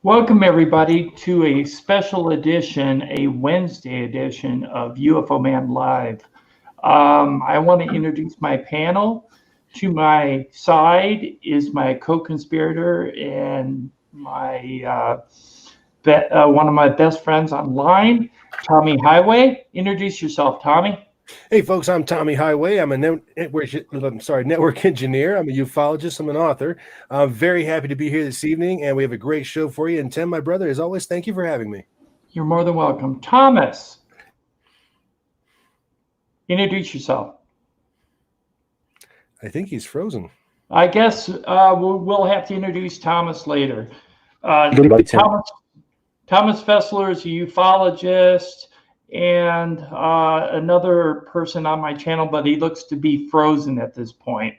Welcome, everybody, to a special edition, a Wednesday edition of UFO Man Live. I want to introduce my panel. To my side is my co-conspirator and my one of my best friends online, Tommy Highway. Introduce yourself, Tommy. Hey, folks, I'm Tommy Highway. I'm a network engineer. I'm a ufologist. I'm an author. I'm very happy to be here this evening, and we have a great show for you. And Tim, my brother, as always, thank you for having me. You're more than welcome. Thomas, introduce yourself. I think he's frozen. I guess we'll have to introduce Thomas later. Thomas FESSLER is a ufologist and another person on my channel, but he looks to be frozen at this point.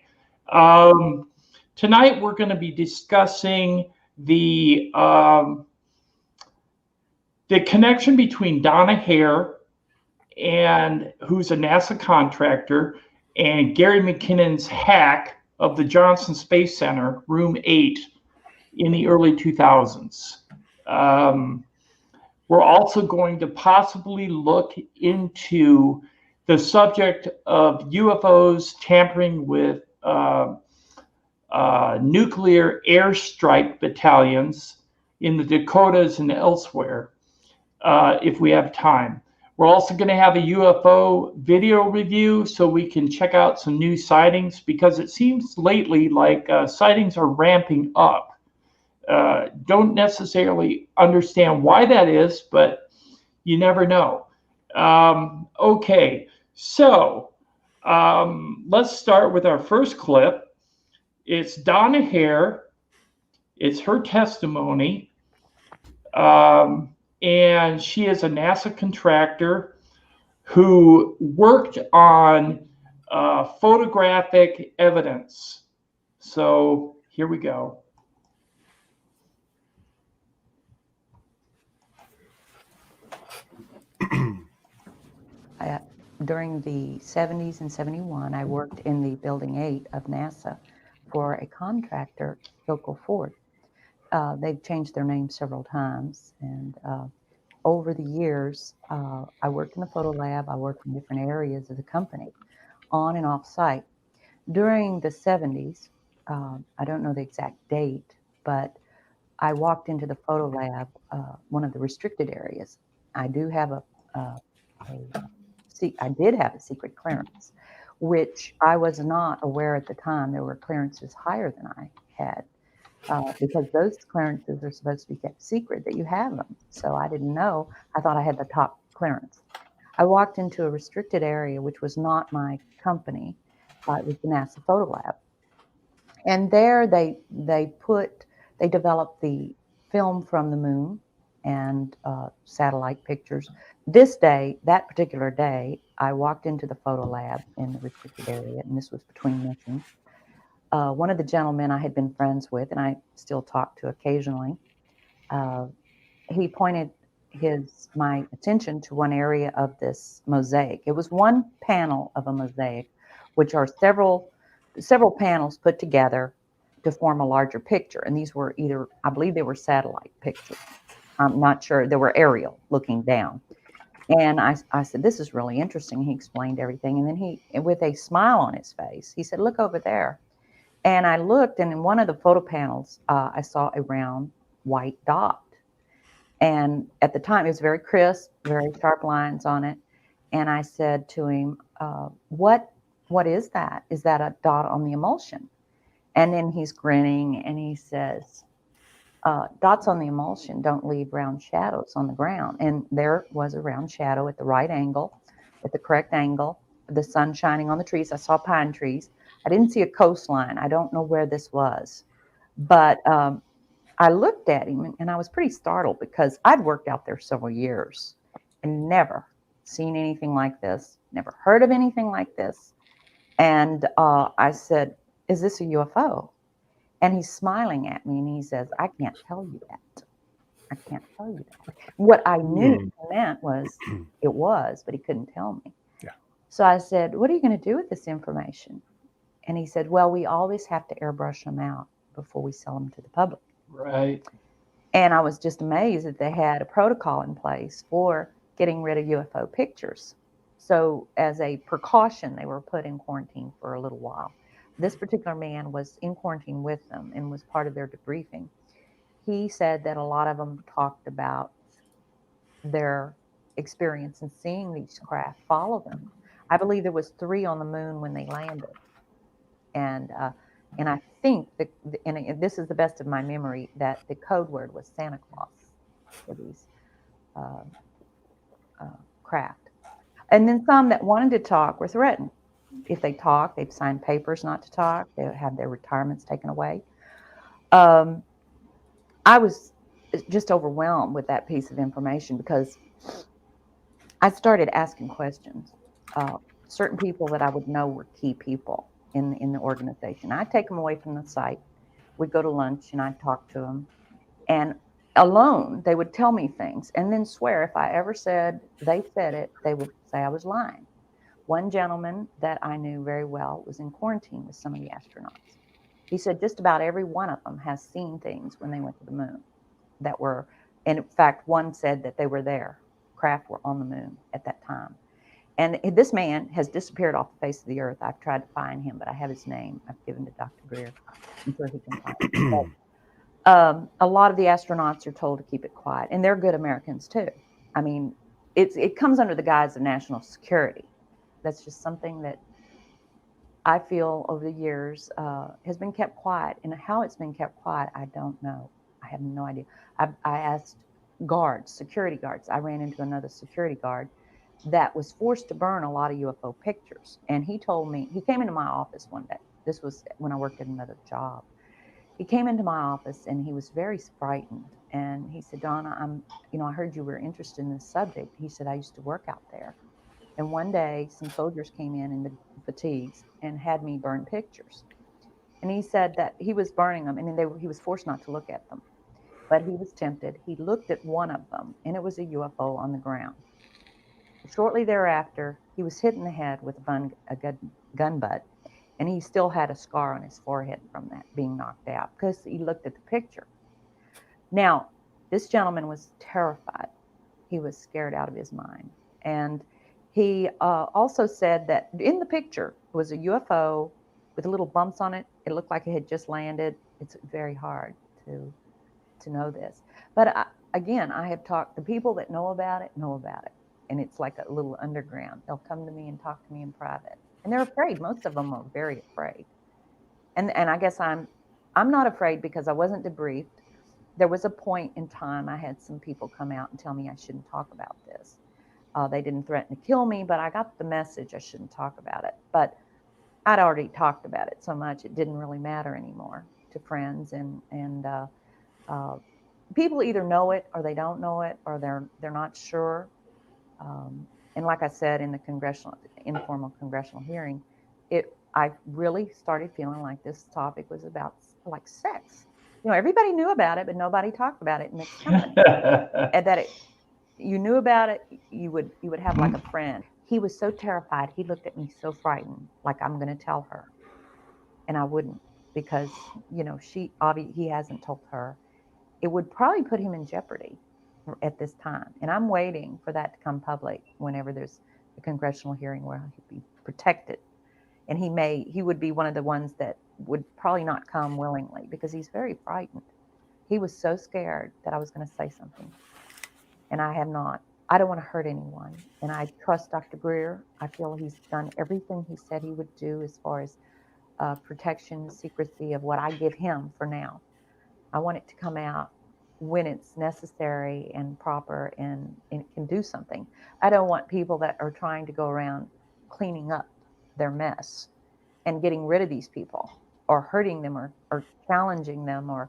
Tonight we're going to be discussing the connection between Donna Hare, and who's a NASA contractor, and Gary McKinnon's hack of the Johnson Space Center, Room 8, in the early 2000s. We're also going to possibly look into the subject of UFOs tampering with nuclear airstrike battalions in the Dakotas and elsewhere, if we have time. We're also going to have a UFO video review so we can check out some new sightings, because it seems lately like sightings are ramping up. Don't necessarily understand why that is, but you never know. Okay, so let's start with our first clip. It's Donna Hare. It's her testimony. And she is a NASA contractor who worked on photographic evidence. So here we go. During the 70s and 71, I worked in the Building 8 of NASA for a contractor, Local Ford. They've changed their name several times, and over the years, I worked in the photo lab. I worked in different areas of the company, on and off site. During the 70s, I don't know the exact date, but I walked into the photo lab, one of the restricted areas. I did have a secret clearance, which I was not aware at the time. There were clearances higher than I had. Because those clearances are supposed to be kept secret, that you have them. So I didn't know. I thought I had the top clearance. I walked into a restricted area, which was not my company. It was the NASA Photo Lab. And there they developed the film from the moon and satellite pictures. That particular day, I walked into the photo lab in the restricted area, and this was between missions. One of the gentlemen I had been friends with, and I still talk to occasionally, he pointed my attention to one area of this mosaic. It was one panel of a mosaic, which are several panels put together to form a larger picture. And these were I believe they were satellite pictures. I'm not sure. They were aerial, looking down. And I said, this is really interesting. He explained everything. And then with a smile on his face, he said, look over there. And I looked, and in one of the photo panels, I saw a round white dot. And at the time, it was very crisp, very sharp lines on it. And I said to him, what is that? Is that a dot on the emulsion? And then he's grinning, and he says, dots on the emulsion don't leave round shadows on the ground. And there was a round shadow at the right angle, at the correct angle, the sun shining on the trees. I saw pine trees. I didn't see a coastline. I don't know where this was. But I looked at him, and I was pretty startled, because I'd worked out there several years and never seen anything like this, never heard of anything like this. And I said, is this a UFO? And he's smiling at me, and he says, I can't tell you that. I can't tell you that. What I knew he meant was it was, but he couldn't tell me. Yeah. So I said, what are you going to do with this information? And he said, well, we always have to airbrush them out before we sell them to the public. Right. And I was just amazed that they had a protocol in place for getting rid of UFO pictures. So as a precaution, they were put in quarantine for a little while. This particular man was in quarantine with them and was part of their debriefing. He said that a lot of them talked about their experience in seeing these craft follow them. I believe there was 3 on the moon when they landed. And I think that, and this is the best of my memory, that the code word was Santa Claus for these craft. And then some that wanted to talk were threatened. If they talk, they've signed papers not to talk. They would have their retirements taken away. I was just overwhelmed with that piece of information because I started asking questions. Certain people that I would know were key people in the organization. I'd take them away from the site. We'd go to lunch and I'd talk to them. And alone, they would tell me things and then swear if I ever said they said it, they would say I was lying. One gentleman that I knew very well was in quarantine with some of the astronauts. He said just about every one of them has seen things when they went to the moon that were, and in fact, one said that they were there. Craft were on the moon at that time. And this man has disappeared off the face of the earth. I've tried to find him, but I have his name. I've given to Dr. Greer. I'm sure he can find him. But, a lot of the astronauts are told to keep it quiet, and they're good Americans too. I mean, it comes under the guise of national security. That's just something that I feel over the years has been kept quiet. And how it's been kept quiet, I don't know. I have no idea. I asked guards, security guards. I ran into another security guard that was forced to burn a lot of UFO pictures. And he told me, he came into my office one day. This was when I worked at another job. He came into my office and he was very frightened. And he said, Donna, I heard you were interested in this subject. He said, I used to work out there. And one day some soldiers came in the fatigues and had me burn pictures. And he said that he was burning them and he was forced not to look at them. But he was tempted. He looked at one of them and it was a UFO on the ground. Shortly thereafter, he was hit in the head with a gun butt, and he still had a scar on his forehead from that being knocked out because he looked at the picture. Now, this gentleman was terrified. He was scared out of his mind. And he also said that in the picture was a UFO with little bumps on it. It looked like it had just landed. It's very hard to know this. But again, I have talked, the people that know about it. And it's like a little underground. They'll come to me and talk to me in private. And they're afraid. Most of them are very afraid. And I guess I'm not afraid because I wasn't debriefed. There was a point in time I had some people come out and tell me I shouldn't talk about this. They didn't threaten to kill me, but I got the message I shouldn't talk about it. But I'd already talked about it so much it didn't really matter anymore to friends. And people either know it or they don't know it or they're not sure. And like I said in the informal congressional hearing, I really started feeling like this topic was about like sex. Everybody knew about it, but nobody talked about it in the company. And that you knew about it, you would have like a friend. He was so terrified. He looked at me so frightened, like I'm going to tell her, and I wouldn't because he hasn't told her. It would probably put him in jeopardy at this time. And I'm waiting for that to come public whenever there's a congressional hearing where he'd be protected. And he would be one of the ones that would probably not come willingly because he's very frightened. He was so scared that I was going to say something. And I have not. I don't want to hurt anyone. And I trust Dr. Greer. I feel he's done everything he said he would do as far as protection, secrecy of what I give him for now. I want it to come out when it's necessary and proper and it can do something. I don't want people that are trying to go around cleaning up their mess and getting rid of these people or hurting them or challenging them or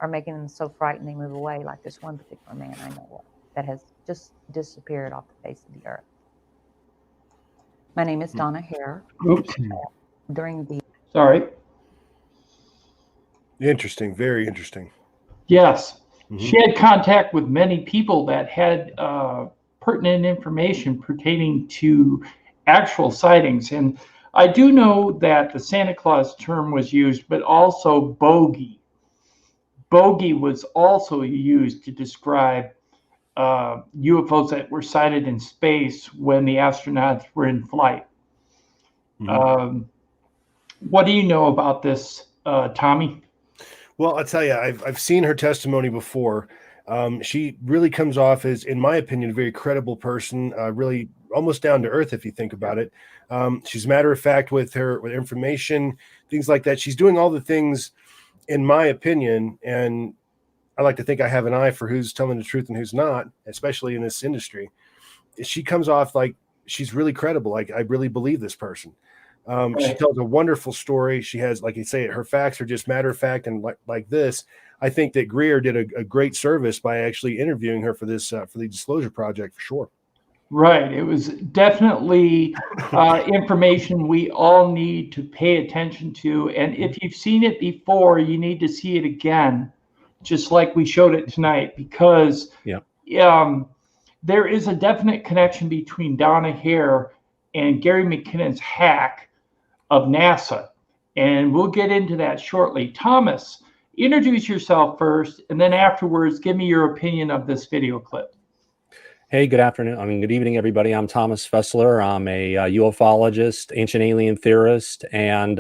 making them so frightened they move away, like this one particular man I know of that has just disappeared off the face of the earth. My name is Donna Hare. Oops. Sorry. Interesting. Very interesting. Yes. She had contact with many people that had pertinent information pertaining to actual sightings. And I do know that the Santa Claus term was used, but also bogey. bogey was also used to describe UFOs that were sighted in space when the astronauts were in flight. What do you know about this, Tommy? Well, I'll tell you, I've seen her testimony before. She really comes off as, in my opinion, a very credible person, really almost down to earth if you think about it. She's matter of fact with information, things like that. She's doing all the things, in my opinion, and I like to think I have an eye for who's telling the truth and who's not, especially in this industry. She comes off like she's really credible. Like, I really believe this person. She tells a wonderful story. She has, like you say, her facts are just matter of fact. And like this, I think that Greer did a great service by actually interviewing her for this, for the Disclosure Project, for sure. Right. It was definitely information we all need to pay attention to. And if you've seen it before, you need to see it again, just like we showed it tonight, because there is a definite connection between Donna Hare and Gary McKinnon's hack of NASA. And we'll get into that shortly. Thomas, introduce yourself first, and then afterwards, give me your opinion of this video clip. Hey, good afternoon. Good evening, everybody. I'm Thomas FESSLER. I'm a ufologist, ancient alien theorist, and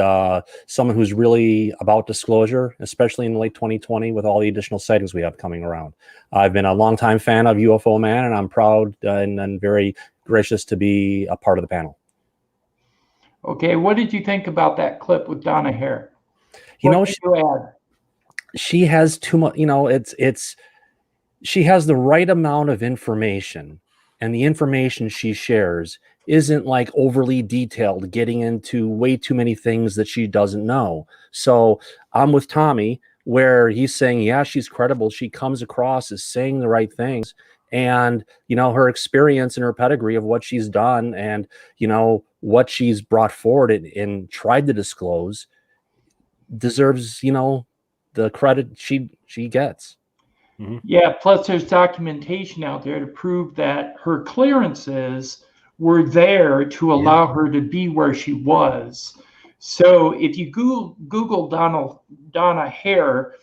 someone who's really about disclosure, especially in late 2020 with all the additional sightings we have coming around. I've been a longtime fan of UFO Man, and I'm proud and very gracious to be a part of the panel. Okay, what did you think about that clip with Donna Hare? You know, she has too much, you know, she has the right amount of information, and the information she shares isn't like overly detailed, getting into way too many things that she doesn't know. So I'm with Tommy, where he's saying, yeah, she's credible. She comes across as saying the right things. And, you know, her experience and her pedigree of what she's done and, you know, what she's brought forward and tried to disclose deserves, you know, the credit she gets. Yeah, plus there's documentation out there to prove that her clearances were there to allow her to be where she was. So if you Google Donna Hare,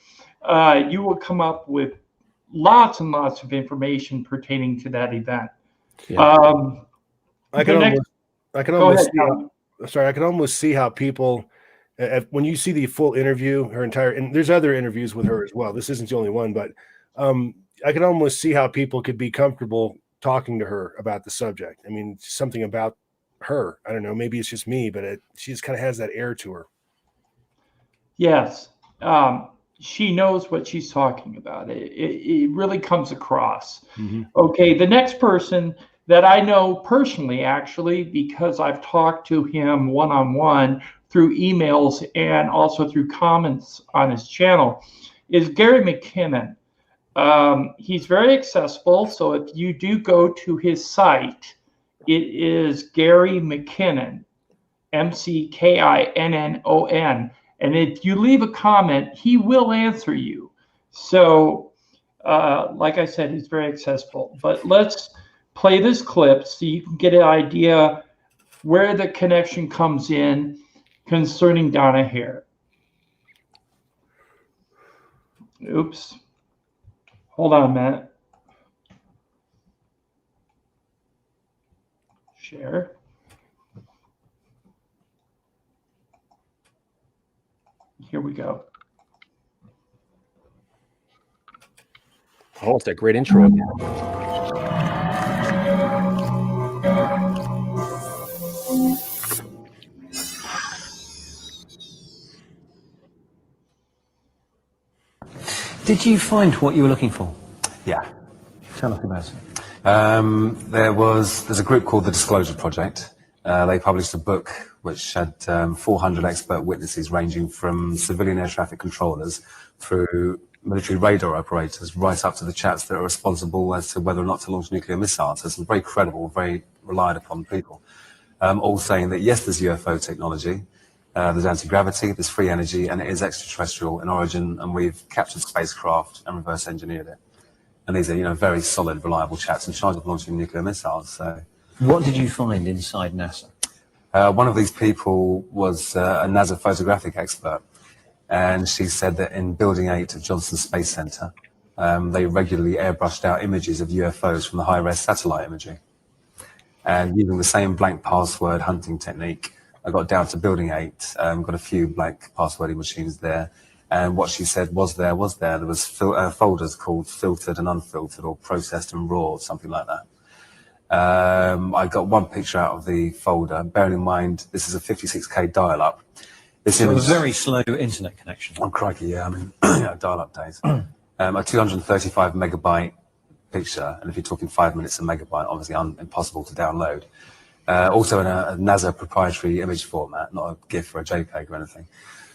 you will come up with lots and lots of information pertaining to that event. I can almost see how people, when you see the full interview, her entire, and there's other interviews with her as well. This isn't the only one, but I can almost see how people could be comfortable talking to her about the subject. I mean, something about her. I don't know. Maybe it's just me, but she just kind of has that air to her. Yes. She knows what she's talking about. It really comes across. Okay, the next person that I know personally, actually, because I've talked to him one-on-one through emails and also through comments on his channel, is Gary McKinnon. He's very accessible, so if you do go to his site, it is Gary McKinnon, MCKINNON. And if you leave a comment, he will answer you. So, like I said, he's very accessible. But let's play this clip so you can get an idea where the connection comes in concerning Donna Hare. Oops. Hold on a minute. Share. Here we go. Oh, it's that great intro again. Did you find what you were looking for? Yeah. Tell us about it. There's a group called the Disclosure Project. They published a book which had 400 expert witnesses ranging from civilian air traffic controllers through military radar operators right up to the chaps that are responsible as to whether or not to launch nuclear missiles. So some very credible, very relied upon people, all saying that yes, there's UFO technology, there's anti-gravity, there's free energy, and it is extraterrestrial in origin, and we've captured spacecraft and reverse engineered it. And these are, you know, very solid, reliable chaps in charge of launching nuclear missiles. So, what did you find inside NASA? One of these people was a NASA photographic expert, And she said that in Building 8 of Johnson Space Center, they regularly airbrushed out images of UFOs from the high-res satellite imagery. And using the same blank password hunting technique, I got down to Building 8, got a few blank passwording machines there. And what she said was there. There was folders called filtered and unfiltered, or processed and raw, or something like that. I got one picture out of the folder, bearing in mind this is a 56K dial-up. So a very slow internet connection. Oh, crikey, yeah, I mean, dial-up days. A 235 megabyte picture, and if you're talking 5 minutes a megabyte, obviously impossible to download. Also in a NASA proprietary image format, not a GIF or a JPEG or anything.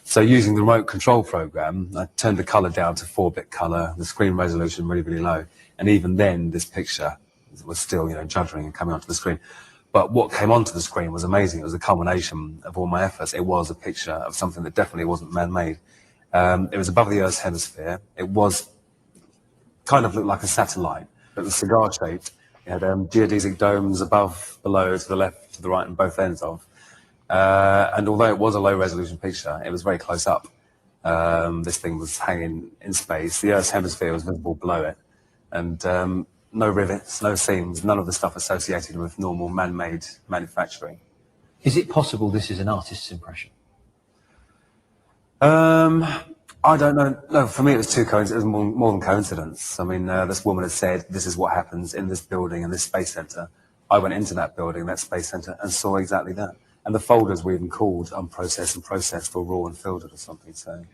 So using the remote control program, I turned the color down to 4-bit color, the screen resolution really, really low. And even then, this picture was still, juddering and coming onto the screen. But what came onto the screen was amazing. It was a culmination of all my efforts. It was a picture of something that definitely wasn't man-made. It was above the Earth's hemisphere. It was kind of looked like a satellite, but was cigar-shaped. It had geodesic domes above, below, to the left, to the right, and both ends of. And although it was a low-resolution picture, it was very close up. This thing was hanging in space. The Earth's hemisphere was visible below it. And no rivets, no seams, none of the stuff associated with normal man-made manufacturing. Is it possible this is an artist's impression? I don't know. No, for me it was it was more than coincidence. I mean, this woman had said, this is what happens in this building, in this space center. I went into that building, that space center, and saw exactly that. And the folders were even called unprocessed and processed, or raw and filtered or something. So,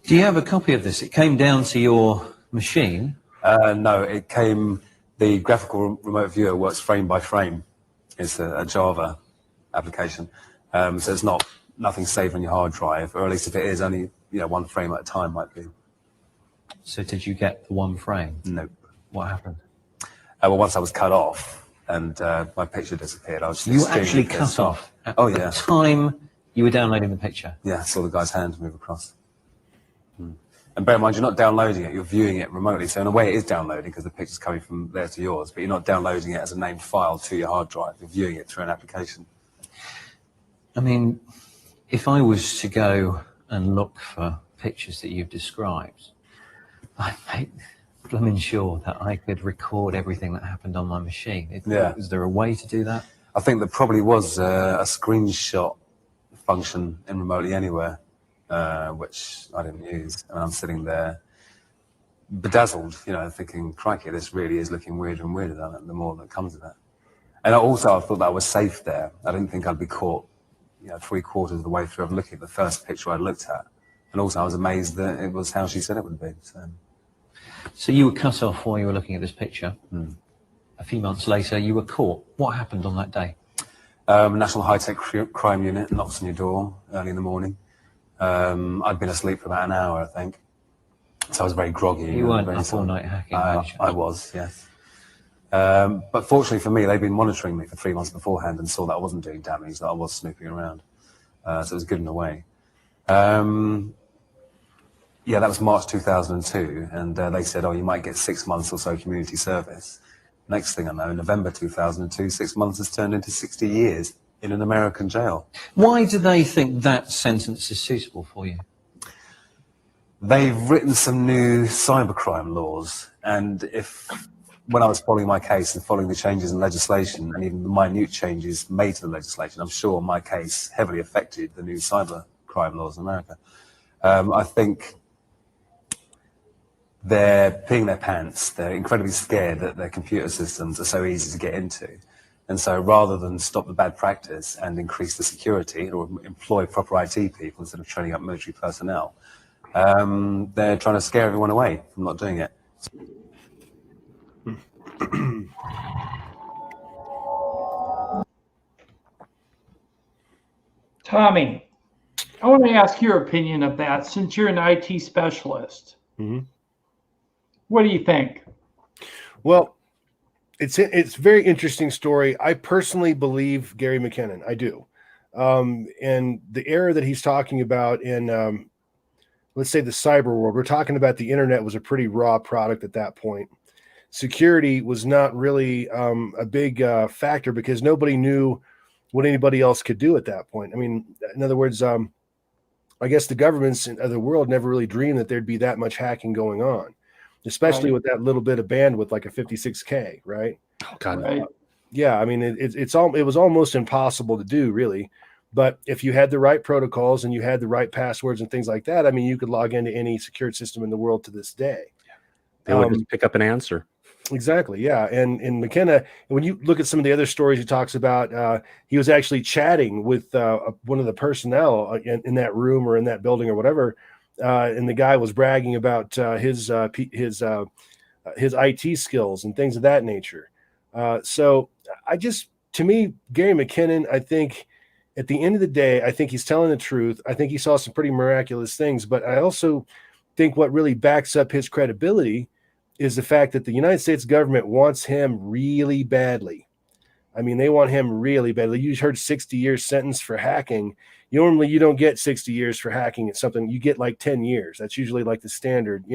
do you have a copy of this? It came down to your machine. No, it came, the graphical remote viewer works frame by frame. It's a Java application. So it's nothing saved on your hard drive, or at least if it is, only one frame at a time might be. So did you get the one frame? Nope. What happened? Well, once I was cut off and my picture disappeared, I was You were actually cut off at the time you were downloading the picture? Yeah, I saw the guy's hand move across. And bear in mind, you're not downloading it, you're viewing it remotely. So in a way it is downloading because the picture's coming from there to yours, but you're not downloading it as a named file to your hard drive. You're viewing it through an application. I mean, if I was to go and look for pictures that you've described, I'd make blooming sure that I could record everything that happened on my machine. Is there a way to do that? I think there probably was a screenshot function in Remotely Anywhere, which I didn't use. And I'm sitting there bedazzled, thinking, crikey, this really is looking weirder and weirder the more that comes of it. And also I thought that I was safe there. I didn't think I'd be caught 3/4 of the way through of looking at the first picture I looked at. And also I was amazed that it was how she said it would be. So you were cut off while you were looking at this picture. A few months later, you were caught. What happened on that day? National High-Tech Crime Unit knocks on your door early in the morning. I'd been asleep for about an hour, I think. So I was very groggy. You weren't up all night hacking? I was, yes. But fortunately for me, they'd been monitoring me for 3 months beforehand and saw that I wasn't doing damage, that I was snooping around. So it was good in a way. Yeah, that was March 2002, and they said, you might get 6 months or so community service. Next thing I know, November 2002, 6 months has turned into 60 years in an American jail. Why do they think that sentence is suitable for you? They've written some new cybercrime laws, and when I was following my case and following the changes in legislation and even the minute changes made to the legislation, I'm sure my case heavily affected the new cybercrime laws in America. I think they're peeing their pants. They're incredibly scared that their computer systems are so easy to get into. And so rather than stop the bad practice and increase the security or employ proper IT people instead of training up military personnel, they're trying to scare everyone away from not doing it. Tommy, I want to ask your opinion of that since you're an IT specialist. What do you think? Well, it's a very interesting story. I personally believe Gary McKinnon. I do. And the era that he's talking about in, let's say, the cyber world, we're talking about the internet was a pretty raw product at that point. Security was not really a big factor because nobody knew what anybody else could do at that point. I mean, in other words, I guess the governments of the world never really dreamed that there'd be that much hacking going on, especially with that little bit of bandwidth, like a 56K, right? Oh God. Right. Yeah, I mean, it was almost impossible to do, really. But if you had the right protocols and you had the right passwords and things like that, I mean, you could log into any secured system in the world to this day. They would just pick up an answer. Exactly, yeah. And in McKenna, when you look at some of the other stories he talks about, he was actually chatting with one of the personnel in that room or in that building or whatever, and the guy was bragging about his IT skills and things of that nature. So to me, Gary McKinnon, I think at the end of the day, I think he's telling the truth. I think he saw some pretty miraculous things, but I also think what really backs up his credibility is the fact that the United States government wants him really badly. I mean, they want him really badly. You heard 60-year sentence for hacking. Normally, you don't get 60 years for hacking at something. You get like 10 years. That's usually like the standard,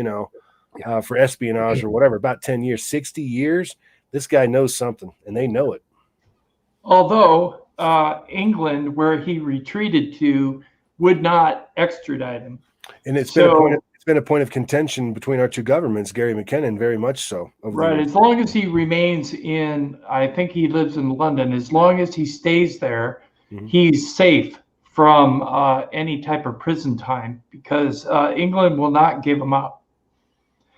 for espionage or whatever, about 10 years. 60 years, this guy knows something, and they know it. Although England, where he retreated to, would not extradite him. And it's been a point of contention between our two governments, Gary McKinnon, very much so. Right. As long as he remains I think he lives in London, as long as he stays there, he's safe from any type of prison time, because England will not give him up.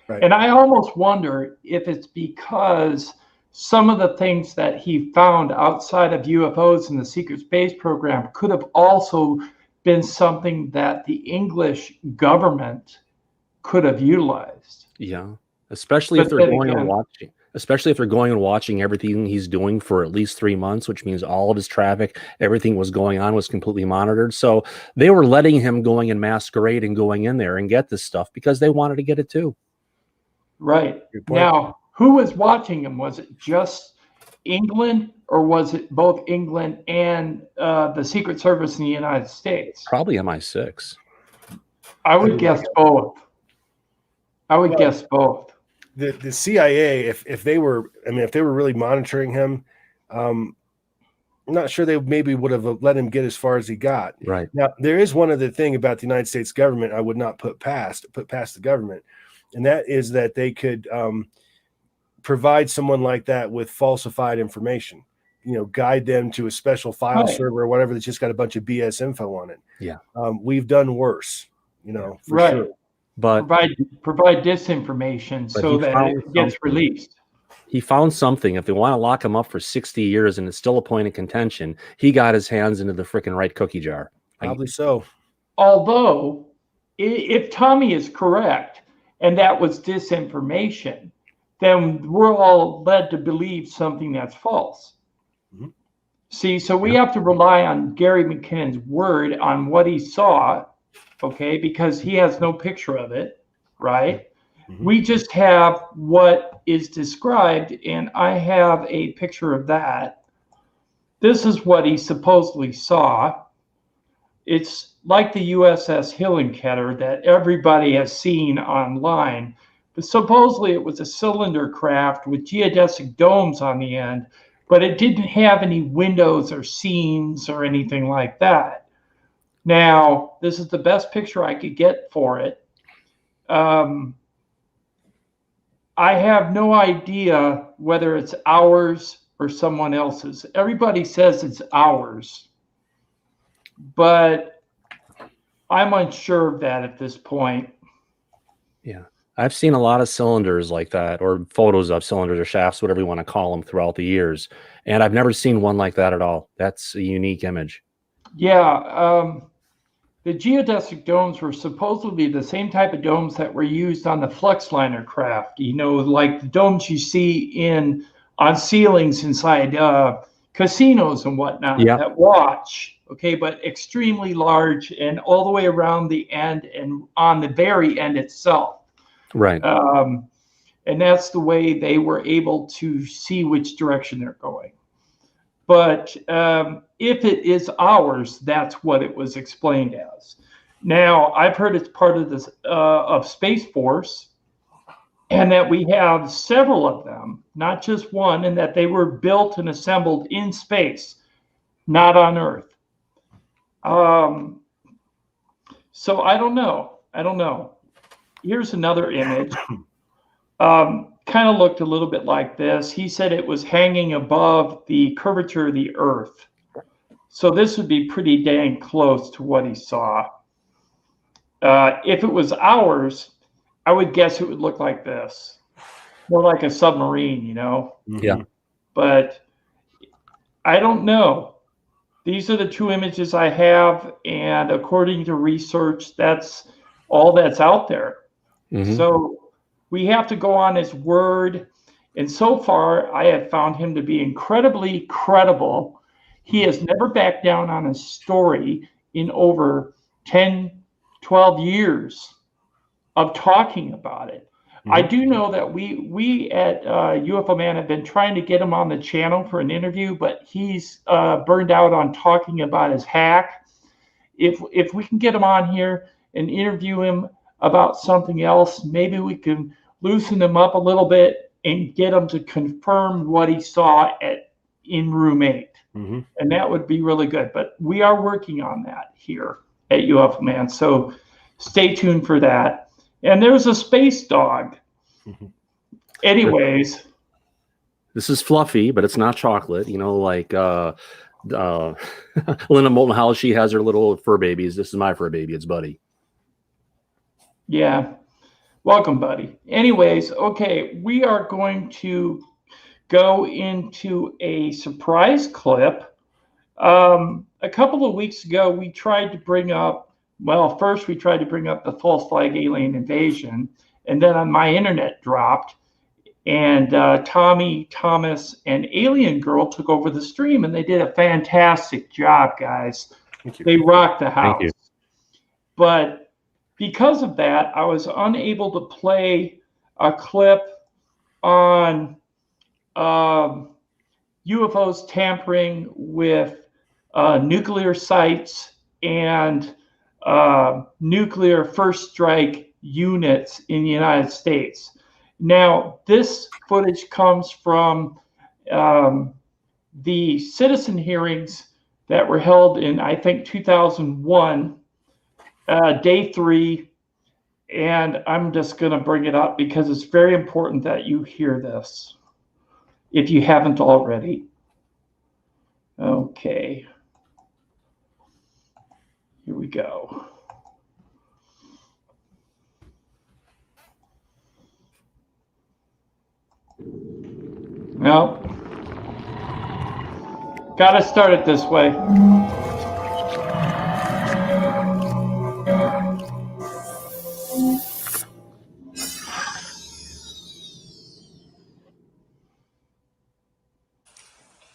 Right. And I almost wonder if it's because some of the things that he found outside of UFOs in the secret space program could have also been something that the English government could have utilized. Yeah, especially if they're going and watching everything he's doing for at least 3 months, which means all of his traffic, everything was going on, was completely monitored. So they were letting him going and masquerade and going in there and get this stuff because they wanted to get it too. Right. Now, who was watching him? Was it just England, or was it both England and the Secret Service in the United States? Probably MI6. I would guess both. Guess both. The CIA, if they were really monitoring him, I'm not sure they maybe would have let him get as far as he got. Right. Now, there is one other thing about the United States government I would not put past the government, and that is that they could provide someone like that with falsified information. Guide them to a special file server or whatever that's just got a bunch of BS info on it. Yeah. We've done worse, for sure. But provide disinformation so that it gets released. He found something. If they want to lock him up for 60 years and it's still a point of contention, he got his hands into the freaking right cookie jar. Probably so. Although, if Tommy is correct and that was disinformation, then we're all led to believe something that's false. Mm-hmm. See, so we have to rely on Gary McKinnon's word on what he saw, okay, because he has no picture of it, right? Mm-hmm. We just have what is described, and I have a picture of that. This is what he supposedly saw. It's like the USS Hillenketter that everybody has seen online, but supposedly it was a cylinder craft with geodesic domes on the end, but it didn't have any windows or seams or anything like that. Now, this is the best picture I could get for it. I have no idea whether it's ours or someone else's. Everybody says it's ours, but I'm unsure of that at this point. Yeah. I've seen a lot of cylinders like that, or photos of cylinders or shafts, whatever you want to call them, throughout the years. And I've never seen one like that at all. That's a unique image. Yeah. The geodesic domes were supposedly the same type of domes that were used on the Fluxliner craft. Like the domes you see on ceilings inside casinos and whatnot that watch. Okay, but extremely large and all the way around the end and on the very end itself. Right. And that's the way they were able to see which direction they're going. But if it is ours, that's what it was explained as. Now, I've heard it's part of this of Space Force, and that we have several of them, not just one, and that they were built and assembled in space, not on Earth. So I don't know. I don't know. Here's another image. Kind of looked a little bit like this. He said it was hanging above the curvature of the Earth. So this would be pretty dang close to what he saw. If it was ours, I would guess it would look like this. More like a submarine, you know? Yeah. But I don't know. These are the two images I have, and according to research, that's all that's out there. So we have to go on his word. And so far, I have found him to be incredibly credible. He has never backed down on a story in over 10, 12 years of talking about it. I do know that we at UFO Man have been trying to get him on the channel for an interview, but he's burned out on talking about his hack. If we can get him on here and interview him about something else, maybe we can loosen him up a little bit and get him to confirm what he saw in room 8. And that would be really good. But we are working on that here at UFO Man. So stay tuned for that. And there's a space dog. Anyways. This is fluffy, but it's not chocolate. You know, like Linda Moulton House, she has her little fur babies. This is my fur baby. It's Buddy. Yeah. Welcome, Buddy. Anyways, okay, we are going to go into a surprise clip. A couple of weeks ago, we tried to bring up, well, first we tried to bring up the false flag alien invasion, and then my internet dropped, and Tommy, Thomas, and Alien Girl took over the stream, and they did a fantastic job, guys. They rocked the house. Thank you. But because of that, I was unable to play a clip on UFOs tampering with nuclear sites and nuclear first strike units in the United States. Now, this footage comes from the citizen hearings that were held in, I think, 2001. Day 3, and I'm just going to bring it up because it's very important that you hear this if you haven't already. Okay. Here we go. No. Got to start it this way.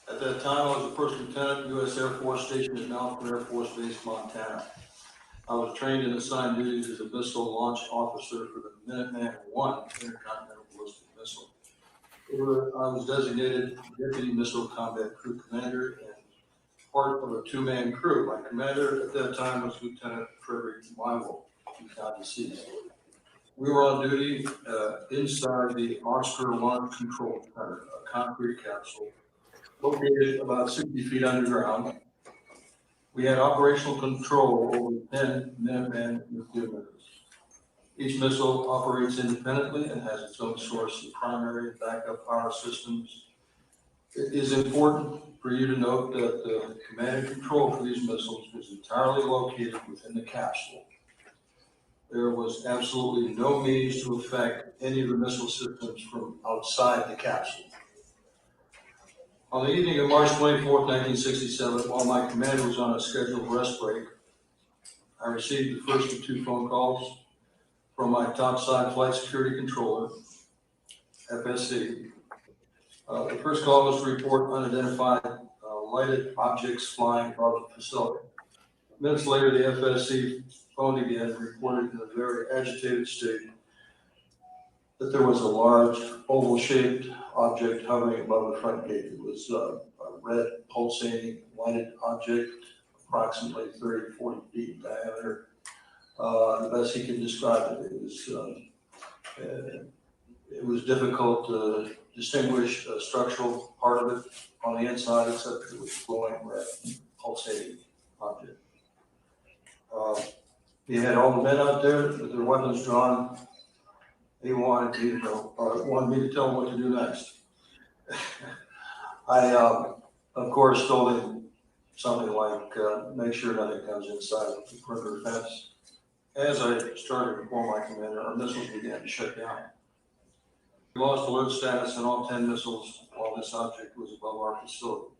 At that time, I was a first lieutenant, U.S. Air Force stationed at Malcolm Air Force Base, Montana. I was trained and assigned duties as a missile launch officer for the Minuteman I intercontinental ballistic missile. I was designated Deputy Missile Combat Crew Commander and part of a 2-man crew. My commander at that time was Lieutenant Frederick Mywell, who's now deceased. We were on duty inside the Oscar Launch Control Center, a concrete capsule located about 60 feet underground. We had operational control over 10 Minuteman nuclear missiles. Each missile operates independently and has its own source of primary and backup power systems. It is important for you to note that the command and control for these missiles was entirely located within the capsule. There was absolutely no means to affect any of the missile systems from outside the capsule. On the evening of March 24th, 1967, while my commander was on a scheduled rest break, I received the first of 2 phone calls from my topside flight security controller, FSC. The first call was to report unidentified lighted objects flying above the facility. Minutes later, the FSC phoned again and reported in a very agitated state that there was a large oval-shaped object hovering above the front gate. It was a red pulsating lighted object, approximately 30 to 40 feet in diameter. The best he could describe it, it was difficult to distinguish a structural part of it on the inside, except it was glowing red pulsating object. He had all the men out there with their weapons drawn. He wanted me to know, or wanted me to tell him what to do next. I, of course, told him something like, make sure nothing comes inside the perimeter fence. As I started to inform my commander, our missiles began to shut down. We lost alert status on all 10 missiles while this object was above our facility.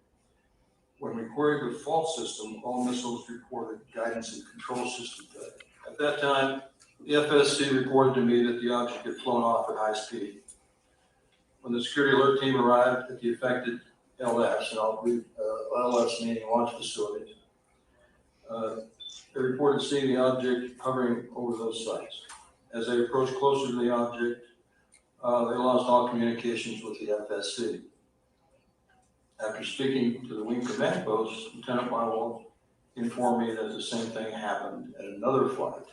When we queried the fault system, all missiles reported guidance and control system failure. At that time, the FSC reported to me that the object had flown off at high speed. When the security alert team arrived at the affected LS, and I'll read LS meaning launch facilities, they reported seeing the object hovering over those sites. As they approached closer to the object, they lost all communications with the FSC. After speaking to the wing command post, Lieutenant Marwell informed me that the same thing happened at another flight.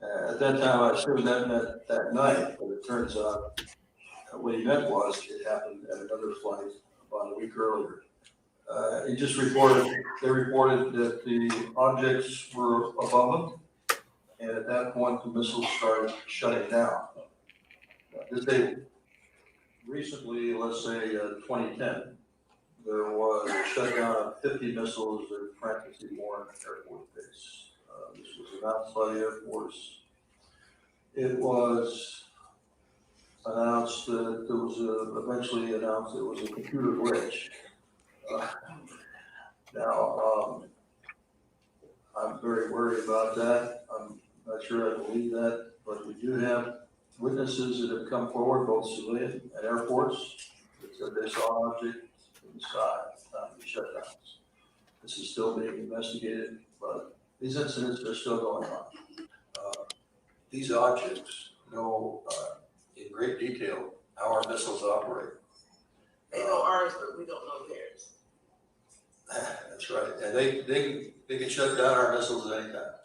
At that time, I assumed that meant that night, but it turns out what he meant was it happened at another flight about a week earlier. He just reported, they reported that the objects were above them, and at that point, the missiles started shutting down. This day, recently, let's say 2010, there was a shutdown of 50 missiles at Francis E. Warren Air Force Base. This was announced by the Air Force. It was announced that there was eventually announced it was a computer glitch. Now, I'm very worried about that. I'm not sure I believe that, but we do have witnesses that have come forward, both civilian and Air Force, that said they saw an object in the sky at the time of the shutdowns. This is still being investigated, but these incidents are still going on. These objects know in great detail how our missiles operate. They know ours, but we don't know theirs. That's right, and they can shut down our missiles at any time.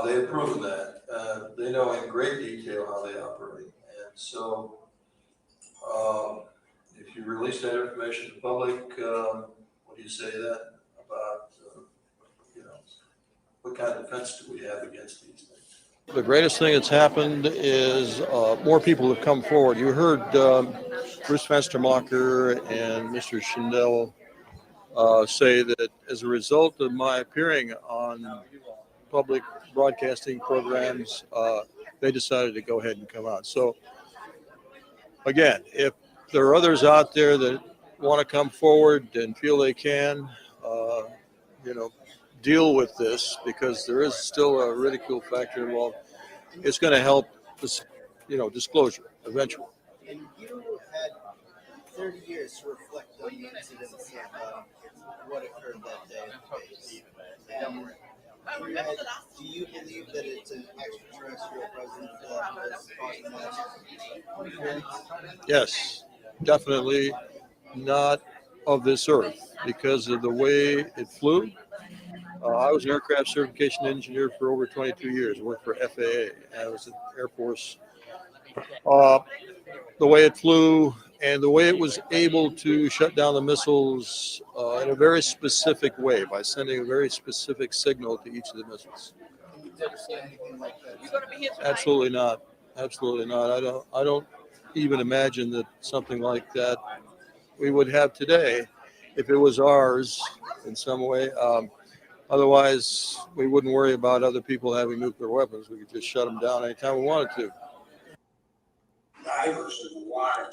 They have proven that. They know in great detail how they operate, and so if you release that information to the public, what do you say then about what kind of defense do we have against these things? The greatest thing that's happened is more people have come forward. You heard Bruce Fenstermacher and Mr. Schindel say that as a result of my appearing on public broadcasting programs, they decided to go ahead and come out. So again, if there are others out there that want to come forward and feel they can, deal with this, because there is still a ridicule factor involved, it's going to help this, disclosure eventually. And you had 30 years to reflect on the incidents of what occurred that day. Do you believe that it's an extraterrestrial presence that's causing that? Yes, definitely not of this earth because of the way it flew. I was an aircraft certification engineer for over 22 years. I worked for FAA. I was in the Air Force. The way it flew and the way it was able to shut down the missiles in a very specific way by sending a very specific signal to each of the missiles. Absolutely not. Absolutely not. I don't even imagine that something like that we would have today if it was ours in some way. Otherwise, we wouldn't worry about other people having nuclear weapons. We could just shut them down anytime we wanted to. Divers in the water.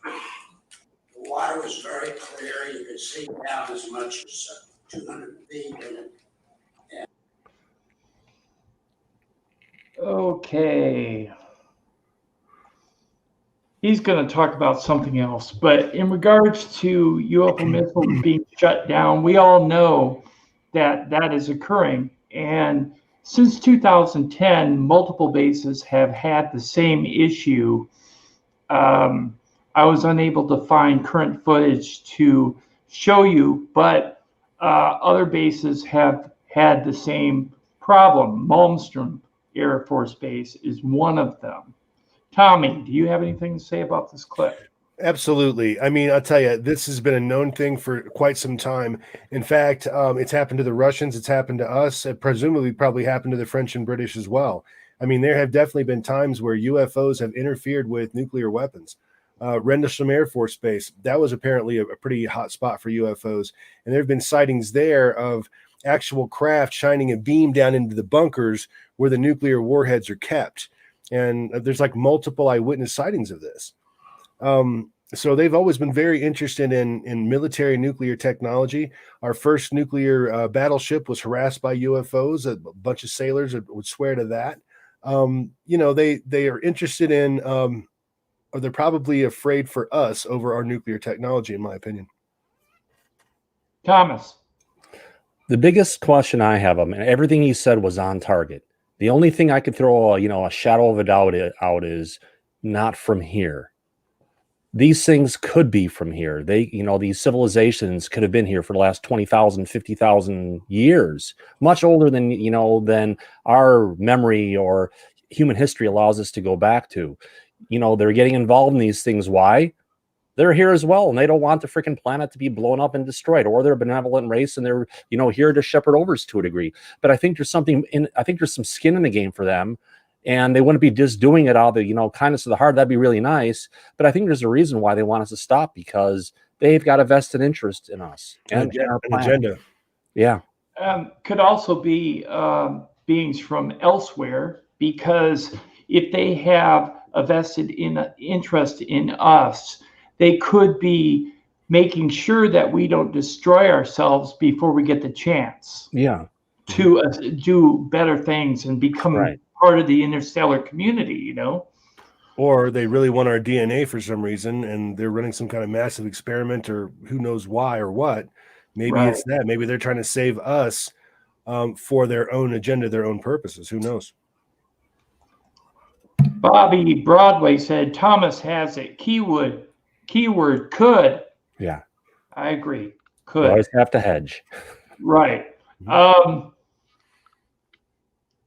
The water was very clear. You could see down as much as 200 feet in it. Okay. He's going to talk about something else, but in regards to UFO missiles being shut down, we all know that that is occurring. And since 2010, multiple bases have had the same issue. I was unable to find current footage to show you, but other bases have had the same problem. Malmstrom Air Force Base is one of them. Tommy, do you have anything to say about this clip? Absolutely. I mean, I'll tell you, this has been a known thing for quite some time. In fact, it's happened to the Russians, it's happened to us, it presumably probably happened to the French and British as well. I mean, there have definitely been times where UFOs have interfered with nuclear weapons. Rendlesham Air Force Base, that was apparently a pretty hot spot for UFOs. And there have been sightings there of actual craft shining a beam down into the bunkers where the nuclear warheads are kept. And there's like multiple eyewitness sightings of this. So they've always been very interested in military nuclear technology. Our first nuclear battleship was harassed by UFOs. A bunch of sailors would swear to that. You know, they are interested in, or they're probably afraid for us over our nuclear technology, in my opinion. Thomas. The biggest question I have, and everything he said was on target. The only thing I could throw, a shadow of a doubt out is not from here. These things could be from here. These civilizations could have been here for the last 20,000, 50,000 years, much older than our memory or human history allows us to go back to. They're getting involved in these things. Why? They're here as well, and they don't want the freaking planet to be blown up and destroyed, or they're a benevolent race and they're, here to shepherd overs to a degree. But I think there's some skin in the game for them. And they wouldn't be just doing it out of the, kindness of the heart. That'd be really nice. But I think there's a reason why they want us to stop, because they've got a vested interest in us and in our planet. Agenda. Yeah. Could also be beings from elsewhere, because if they have a vested interest in us, they could be making sure that we don't destroy ourselves before we get the chance. Yeah. To do better things and become part of the interstellar community, Or they really want our DNA for some reason, and they're running some kind of massive experiment, or who knows why or what. Maybe it's that. Maybe they're trying to save us for their own agenda, their own purposes. Who knows? Bobby Broadway said Thomas has it. Keyword could. Yeah. I agree. Could. You always have to hedge. Right.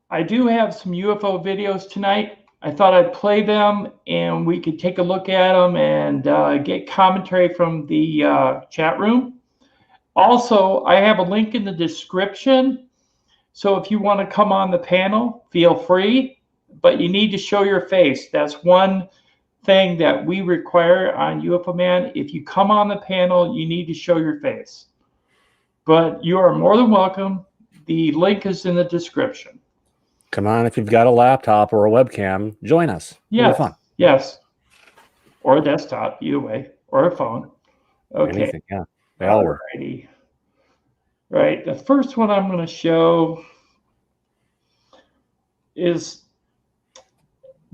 I do have some UFO videos tonight. I thought I'd play them and we could take a look at them and get commentary from the chat room. Also, I have a link in the description. So if you want to come on the panel, feel free, but you need to show your face. That's one thing that we require on UFO Man. If you come on the panel, you need to show your face. But you are more than welcome. The link is in the description. Come on, if you've got a laptop or a webcam, join us. Yeah, It'll be fun. Yes. Or a desktop, either way, or a phone. Okay. Anything, yeah. They all work. Alrighty. Right. The first one I'm going to show is,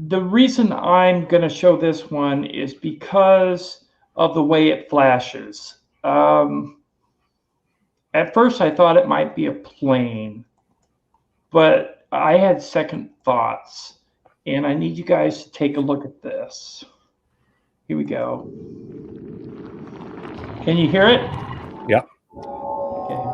the reason I'm going to show this one is because of the way it flashes. At first, I thought it might be a plane, but I had second thoughts, and I need you guys to take a look at this. Here we go. Can you hear it? Yeah. Okay.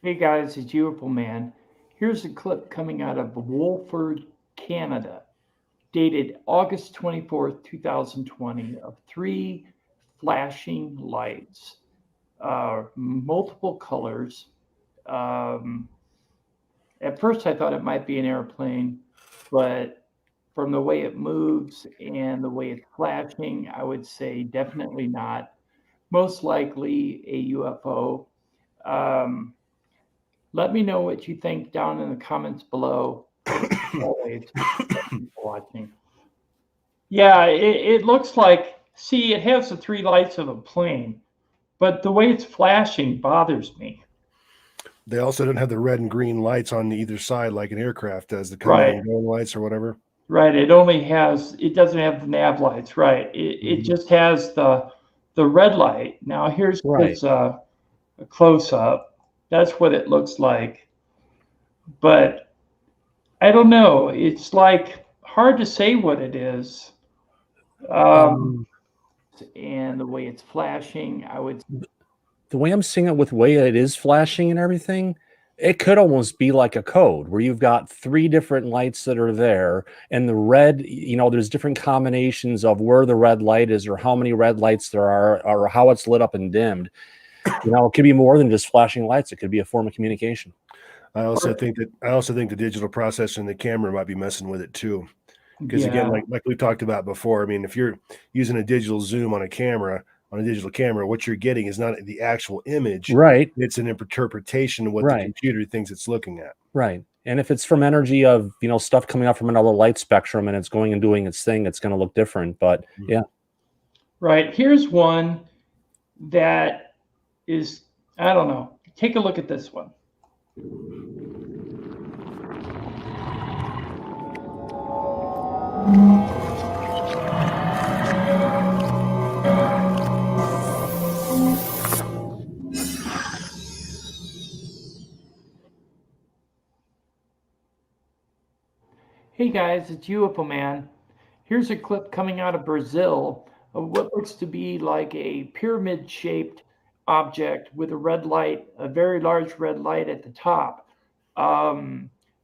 Hey guys, it's UFO Man. Here's a clip coming out of Wolford, Canada, dated August 24th, 2020, of 3 flashing lights, multiple colors. At first I thought it might be an airplane, but from the way it moves and the way it's flashing, I would say definitely not. Most likely a UFO. Let me know what you think down in the comments below. Always watching. Yeah, it looks like, see, it has the 3 lights of a plane, but the way it's flashing bothers me. They also don't have the red and green lights on either side like an aircraft does, the coming and going lights or whatever. Right. It doesn't have the nav lights. Right. It just has the red light. Now here's a close up. That's what it looks like. But I don't know. It's like hard to say what it is. and the way it's flashing, I would. The way I'm seeing it with the way it is flashing and everything, it could almost be like a code where you've got 3 different lights that are there, and the red, you know, there's different combinations of where the red light is or how many red lights there are or how it's lit up and dimmed. You know, it could be more than just flashing lights. It could be a form of communication. I also think the digital processor in the camera might be messing with it too. Because again, like we talked about before, I mean, if you're using a digital zoom on a digital camera, what you're getting is not the actual image, right? It's an interpretation of what the computer thinks it's looking at, right? And if it's from energy of, you know, stuff coming out from another light spectrum and it's going and doing its thing, it's going to look different. But yeah, right. Here's one that is, I don't know. Take a look at this one. Hey guys, it's UFO Man. Here's a clip coming out of Brazil of what looks to be like a pyramid-shaped object with a red light, a very large red light at the top.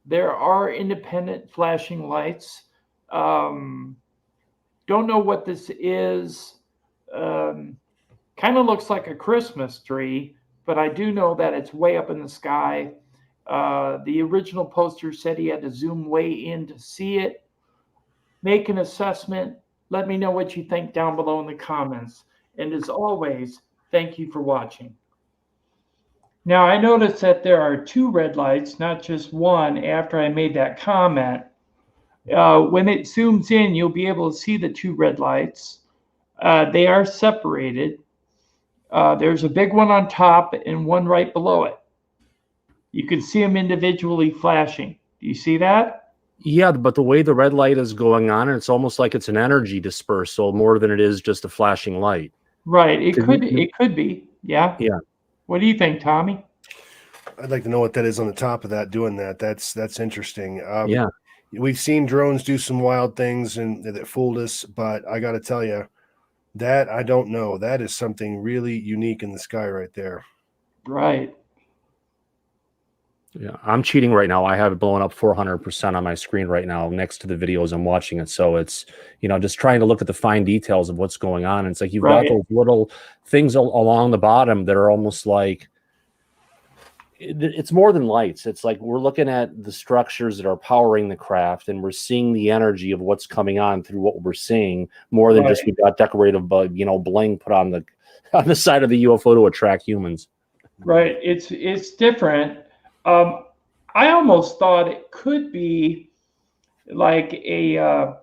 There are independent flashing lights. Don't know what this is. Kind of looks like a Christmas tree, but I do know that it's way up in the sky. The original poster said he had to zoom way in to see it. Make an assessment. Let me know what you think down below in the comments. And as always, thank you for watching. Now, I noticed that there are 2 red lights, not just one, after I made that comment. When it zooms in, you'll be able to see the 2 red lights. They are separated. There's a big one on top and one right below it. You can see them individually flashing. Do you see that? Yeah, but the way the red light is going on, it's almost like it's an energy dispersal more than it is just a flashing light. Right. It could be. Yeah. Yeah. What do you think, Tommy? I'd like to know what that is on the top of that doing that. That's interesting. Yeah. We've seen drones do some wild things and that fooled us, but I got to tell you that I don't know. That is something really unique in the sky right there. Right. Yeah, I'm cheating right now. I have it blowing up 400% on my screen right now next to the videos I'm watching it. So it's, you know, just trying to look at the fine details of what's going on. And it's like you've got those little things along the bottom that are almost like, it's more than lights. It's like we're looking at the structures that are powering the craft, and we're seeing the energy of what's coming on through what we're seeing more than just we've got decorative, you know, bling put on the side of the UFO to attract humans. Right. It's different. I almost thought it could be like a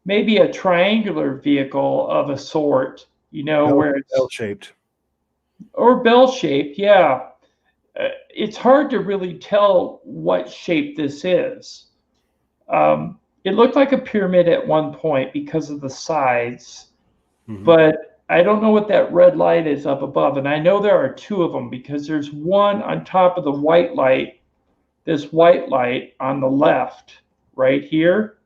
maybe a triangular vehicle of a sort, you know, where it's bell-shaped. Or bell-shaped, yeah. It's hard to really tell what shape this is. It looked like a pyramid at one point because of the sides, but I don't know what that red light is up above. And I know there are 2 of them because there's one on top of the white light, this white light on the left, right here.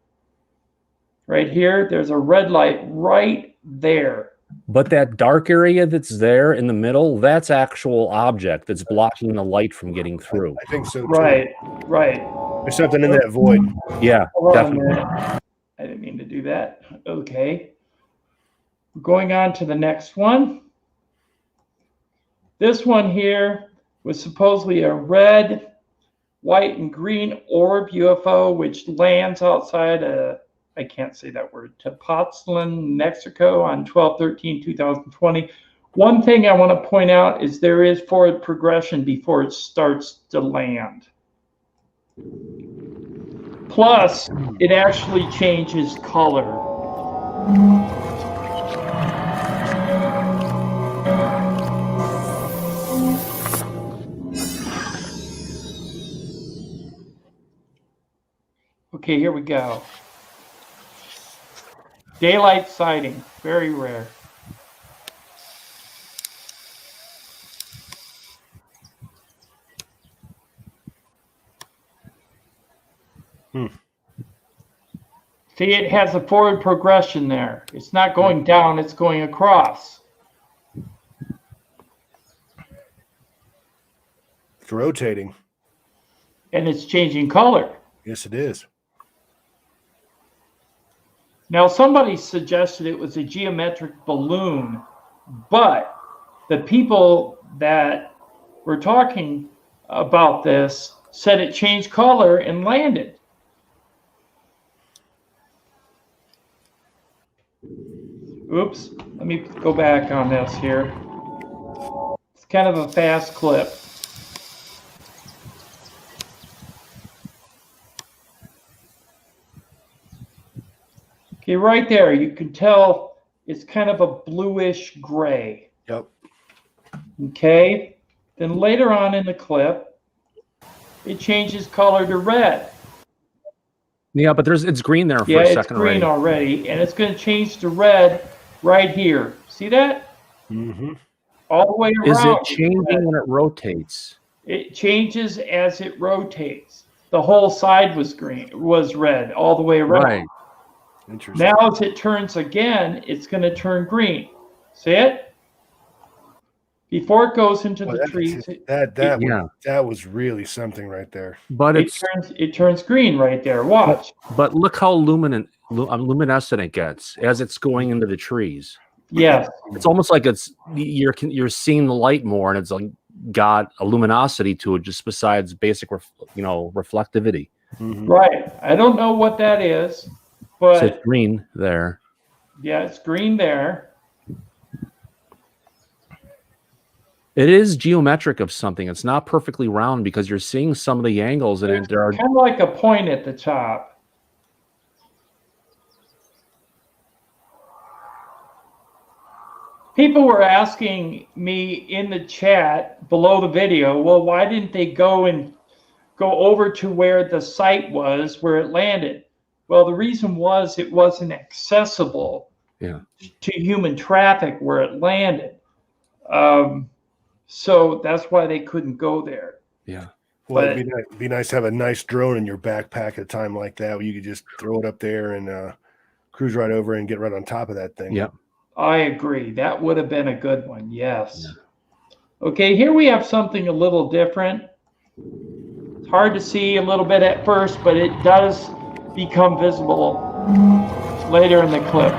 Right here, there's a red light right there. But that dark area that's there in the middle, that's actual object that's blocking the light from getting through. I think so too. Right. There's something in that void. Yeah, definitely. I didn't mean to do that. Okay. Going on to the next one. This one here was supposedly a red, white, and green orb UFO, which lands outside I can't say that word, Tepoztlan, Mexico on 12/13/2020. One thing I want to point out is there is forward progression before it starts to land. Plus, it actually changes color. Okay, here we go. Daylight sighting, very rare. See, it has a forward progression there. It's not going down, it's going across. It's rotating. And it's changing color. Yes, it is. Now, somebody suggested it was a geometric balloon, but the people that were talking about this said it changed color and landed. Oops, let me go back on this here. It's kind of a fast clip. Okay, right there, you can tell it's kind of a bluish gray. Yep. Okay, then later on in the clip, it changes color to red. Yeah, but it's green there for Yeah, a it's second green already, and it's going to change to red right here. See that? Mm-hmm. All the way around. Is it changing when it rotates? It changes as it rotates. The whole side was red all the way around. Right. Interesting. Now as it turns again, it's going to turn green. See it? Before it goes into the trees, that was really something right there. But it turns green right there. Watch. But look how luminescent it gets as it's going into the trees. Yes. It's almost like you're seeing the light more, and it's like got a luminosity to it, just besides basic reflectivity. Mm-hmm. Right. I don't know what that is, but so it's green there. Yeah, it's green there. It is geometric of something. It's not perfectly round because you're seeing some of the angles, and there are kind of like a point at the top. People were asking me in the chat below the video, well, why didn't they go over to where the site was, where it landed? Well, the reason was it wasn't accessible to human traffic where it landed. So that's why they couldn't go there. Yeah. Well, it'd be nice to have a nice drone in your backpack at a time like that, where you could just throw it up there and cruise right over and get right on top of that thing. Yeah. I agree. That would have been a good one. Yes. Yeah. Okay, here we have something a little different. It's hard to see a little bit at first, but it does become visible later in the clip.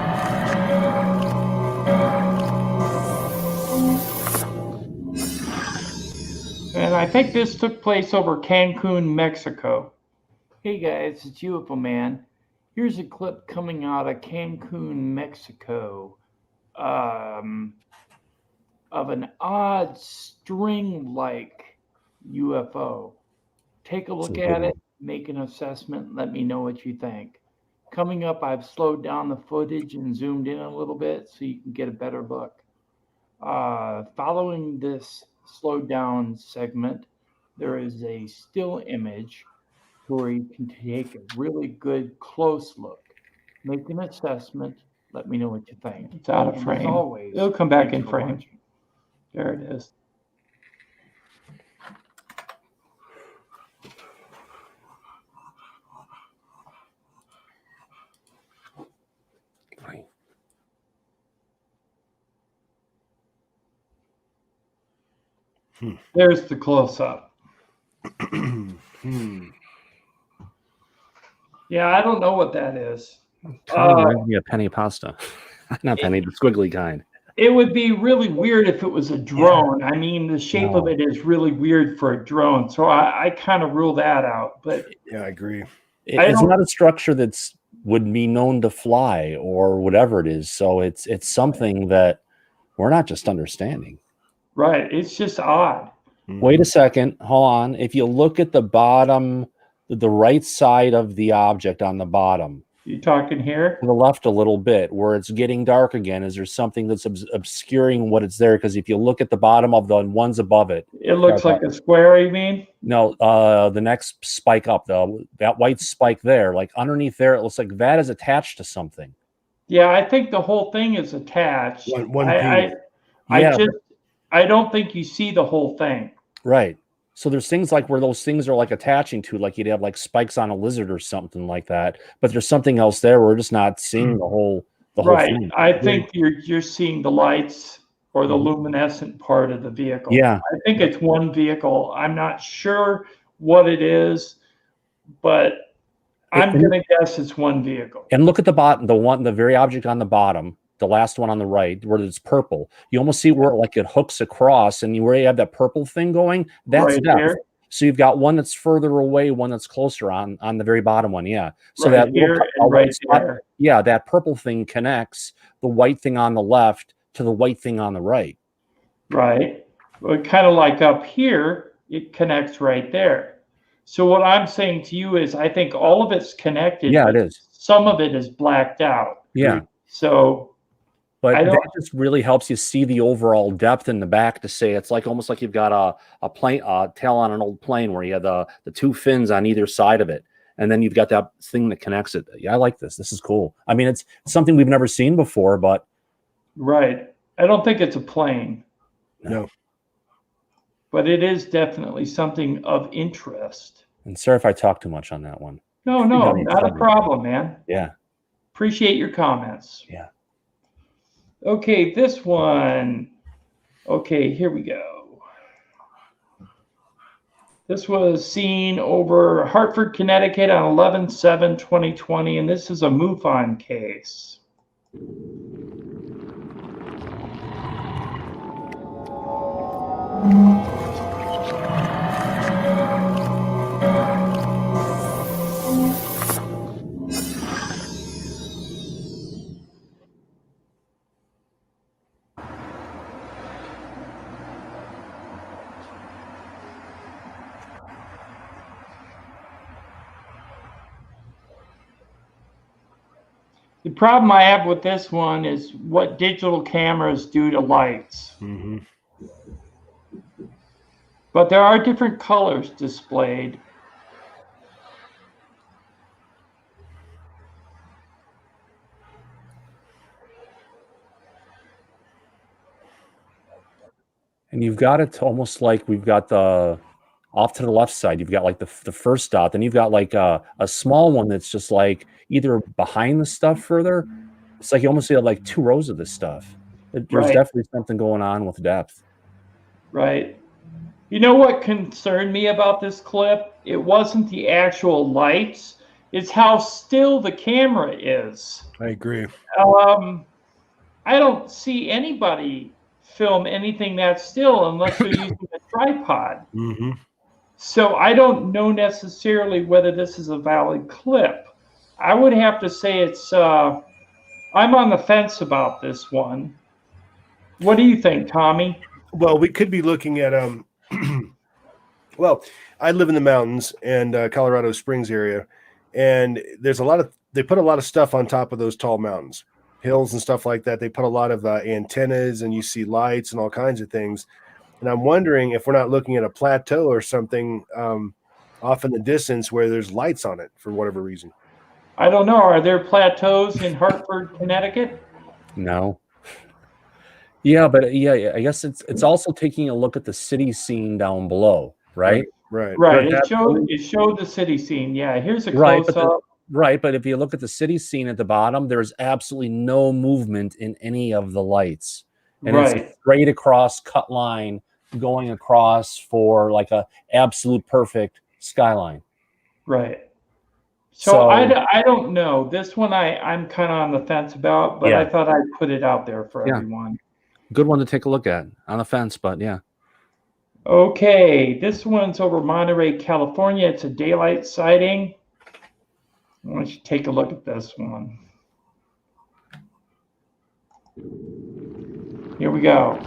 And I think this took place over Cancun, Mexico. Hey guys, it's UFO Man. Here's a clip coming out of Cancun, Mexico, of an odd string-like UFO. Take a look at it, make an assessment, let me know what you think. Coming up, I've slowed down the footage and zoomed in a little bit so you can get a better look. Following this slowed down segment, there is a still image where you can take a really good close look, make an assessment, let me know what you think. It's out of frame. As always, it'll come back in frame. There it is. There's the close-up. Yeah, I don't know what that is. Reminds me of penny pasta. Not penny, the squiggly kind. It would be really weird if it was a drone. Yeah. I mean, the shape of it is really weird for a drone. So I kind of rule that out. But yeah, I agree. It's not a structure that's would be known to fly or whatever it is. So it's something that we're not just understanding. Right. It's just odd. Wait a second. Hold on. If you look at the bottom, the right side of the object on the bottom. You talking here? To the left a little bit, where it's getting dark again. Is there something that's obscuring what it's there? Because if you look at the bottom of the ones above it. It looks like a square, you mean? No, the next spike up, that white spike there, like underneath there, it looks like that is attached to something. Yeah, I think the whole thing is attached. One piece. I don't think you see the whole thing. Right. So there's things like where those things are like attaching to, like you'd have like spikes on a lizard or something like that. But there's something else there. We're just not seeing the whole thing. I think you're seeing the lights or the luminescent part of the vehicle. Yeah. I think it's one vehicle. I'm not sure what it is, but I'm going to guess it's one vehicle. And look at the bottom, the very object on the bottom, the last one on the right, where it's purple. You almost see where like it hooks across, and where you have that purple thing going, that's depth. There. So you've got one that's further away, one that's closer on the very bottom one. Yeah. So that little, yeah, that purple thing connects the white thing on the left to the white thing on the right. Right. Well, kind of like up here, it connects right there. So what I'm saying to you is I think all of it's connected. Yeah, it is. Some of it is blacked out. Yeah. So but that just really helps you see the overall depth in the back to say it's like almost like you've got a plane tail on an old plane where you have the two fins on either side of it. And then you've got that thing that connects it. Yeah, I like this. This is cool. I mean, it's something we've never seen before, but. Right. I don't think it's a plane. No. But it is definitely something of interest. And sorry if I talk too much on that one. No, not a problem, man. Yeah. Appreciate your comments. Yeah. Okay, this one. Okay, here we go. This was seen over Hartford, Connecticut on 11/7/2020, and this is a MUFON case. The problem I have with this one is what digital cameras do to lights. Mm-hmm. But there are different colors displayed. And you've got it almost like we've got the off to the left side. You've got like the first dot. Then you've got like a small one that's just like either behind the stuff further. It's like you almost see like two rows of this stuff. There's definitely something going on with depth. Right. You know what concerned me about this clip? It wasn't the actual lights. It's how still the camera is. I agree. I don't see anybody film anything that still unless they're using a tripod. Mm-hmm. So I don't know necessarily whether this is a valid clip. I would have to say it's, I'm on the fence about this one. What do you think, Tommy? Well, we could be looking at, well, I live in the mountains and Colorado Springs area, and there's they put a lot of stuff on top of those tall mountains, hills and stuff like that. They put a lot of antennas, and you see lights and all kinds of things. And I'm wondering if we're not looking at a plateau or something off in the distance where there's lights on it for whatever reason. I don't know. Are there plateaus in Hartford, Connecticut? No. Yeah, but yeah, I guess it's also taking a look at the city scene down below, right? Right. It showed the city scene. Yeah, here's a close-up. Right, but if you look at the city scene at the bottom, there's absolutely no movement in any of the lights. And it's a straight across cut line going across for like a absolute perfect skyline. Right. So I don't know. This one I'm kind of on the fence about, but I thought I'd put it out there for everyone. Good one to take a look at. On the fence, but yeah. Okay, this one's over Monterey, California. It's a daylight sighting. I want you to take a look at this one. Here we go.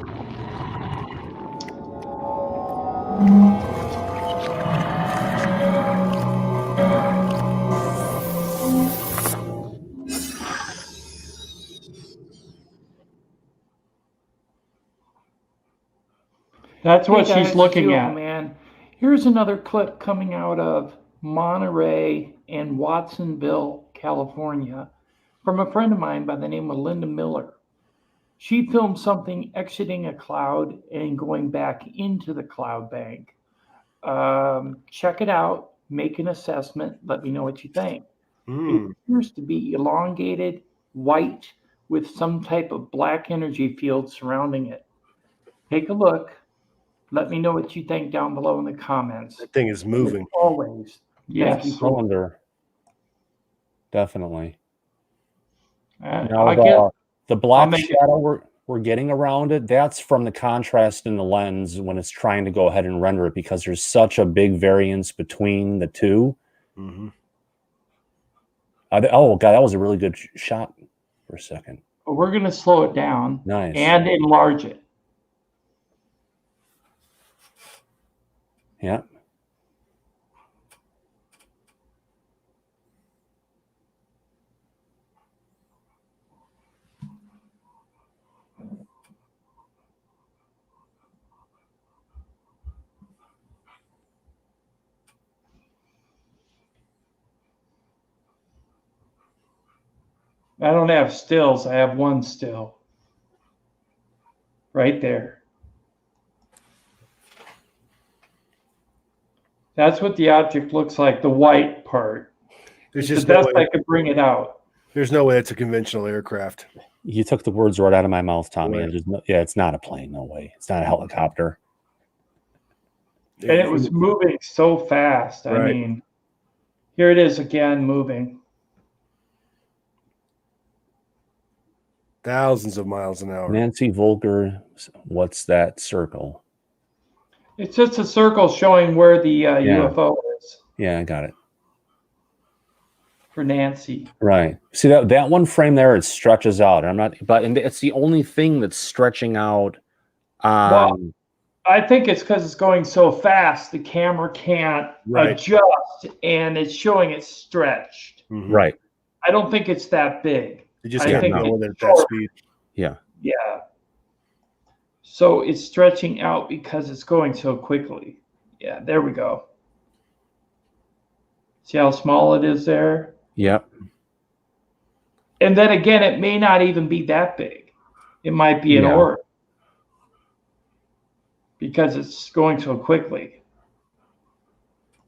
That's what she's looking at, man. Here's another clip coming out of Monterey and Watsonville, California, from a friend of mine by the name of Linda Miller. She filmed something exiting a cloud and going back into the cloud bank. check it out, make an assessment, let me know what you think. It appears to be elongated, white, with some type of black energy field surrounding it. Take a look. Let me know what you think down below in the comments. That thing is moving. As always, Yes, yes. cylinder. Definitely. I'll The black make shadow we're getting around it, that's from the contrast in the lens when it's trying to go ahead and render it, because there's such a big variance between the two. Oh, God, that was a really good shot for a second. But we're going to slow it down Nice. and enlarge it. Yeah. I don't have stills. I have one still. Right there. That's what the object looks like, the white part. There's It's just the no best way. I could bring it out. There's no way it's a conventional aircraft. You took the words right out of my mouth, Tommy. Right. Yeah, it's not a plane. No way. It's not a helicopter. And it was moving so fast. I Right. mean, here it is again moving. Thousands of miles an hour. Nancy Volker, what's that circle? It's just a circle showing where the UFO is Yeah, I got it. for Nancy. Right. See that one frame there, it stretches out. And it's the only thing that's stretching out. Well, I think it's because it's going so fast, the camera can't adjust, and it's showing it stretched. Right. I don't think it's that big. You just can't go with it at that speed. Yeah. Yeah. So it's stretching out because it's going so quickly. Yeah, there we go. See how small it is there? Yep. And then again, it may not even be that big. It might be an orb because it's going so quickly.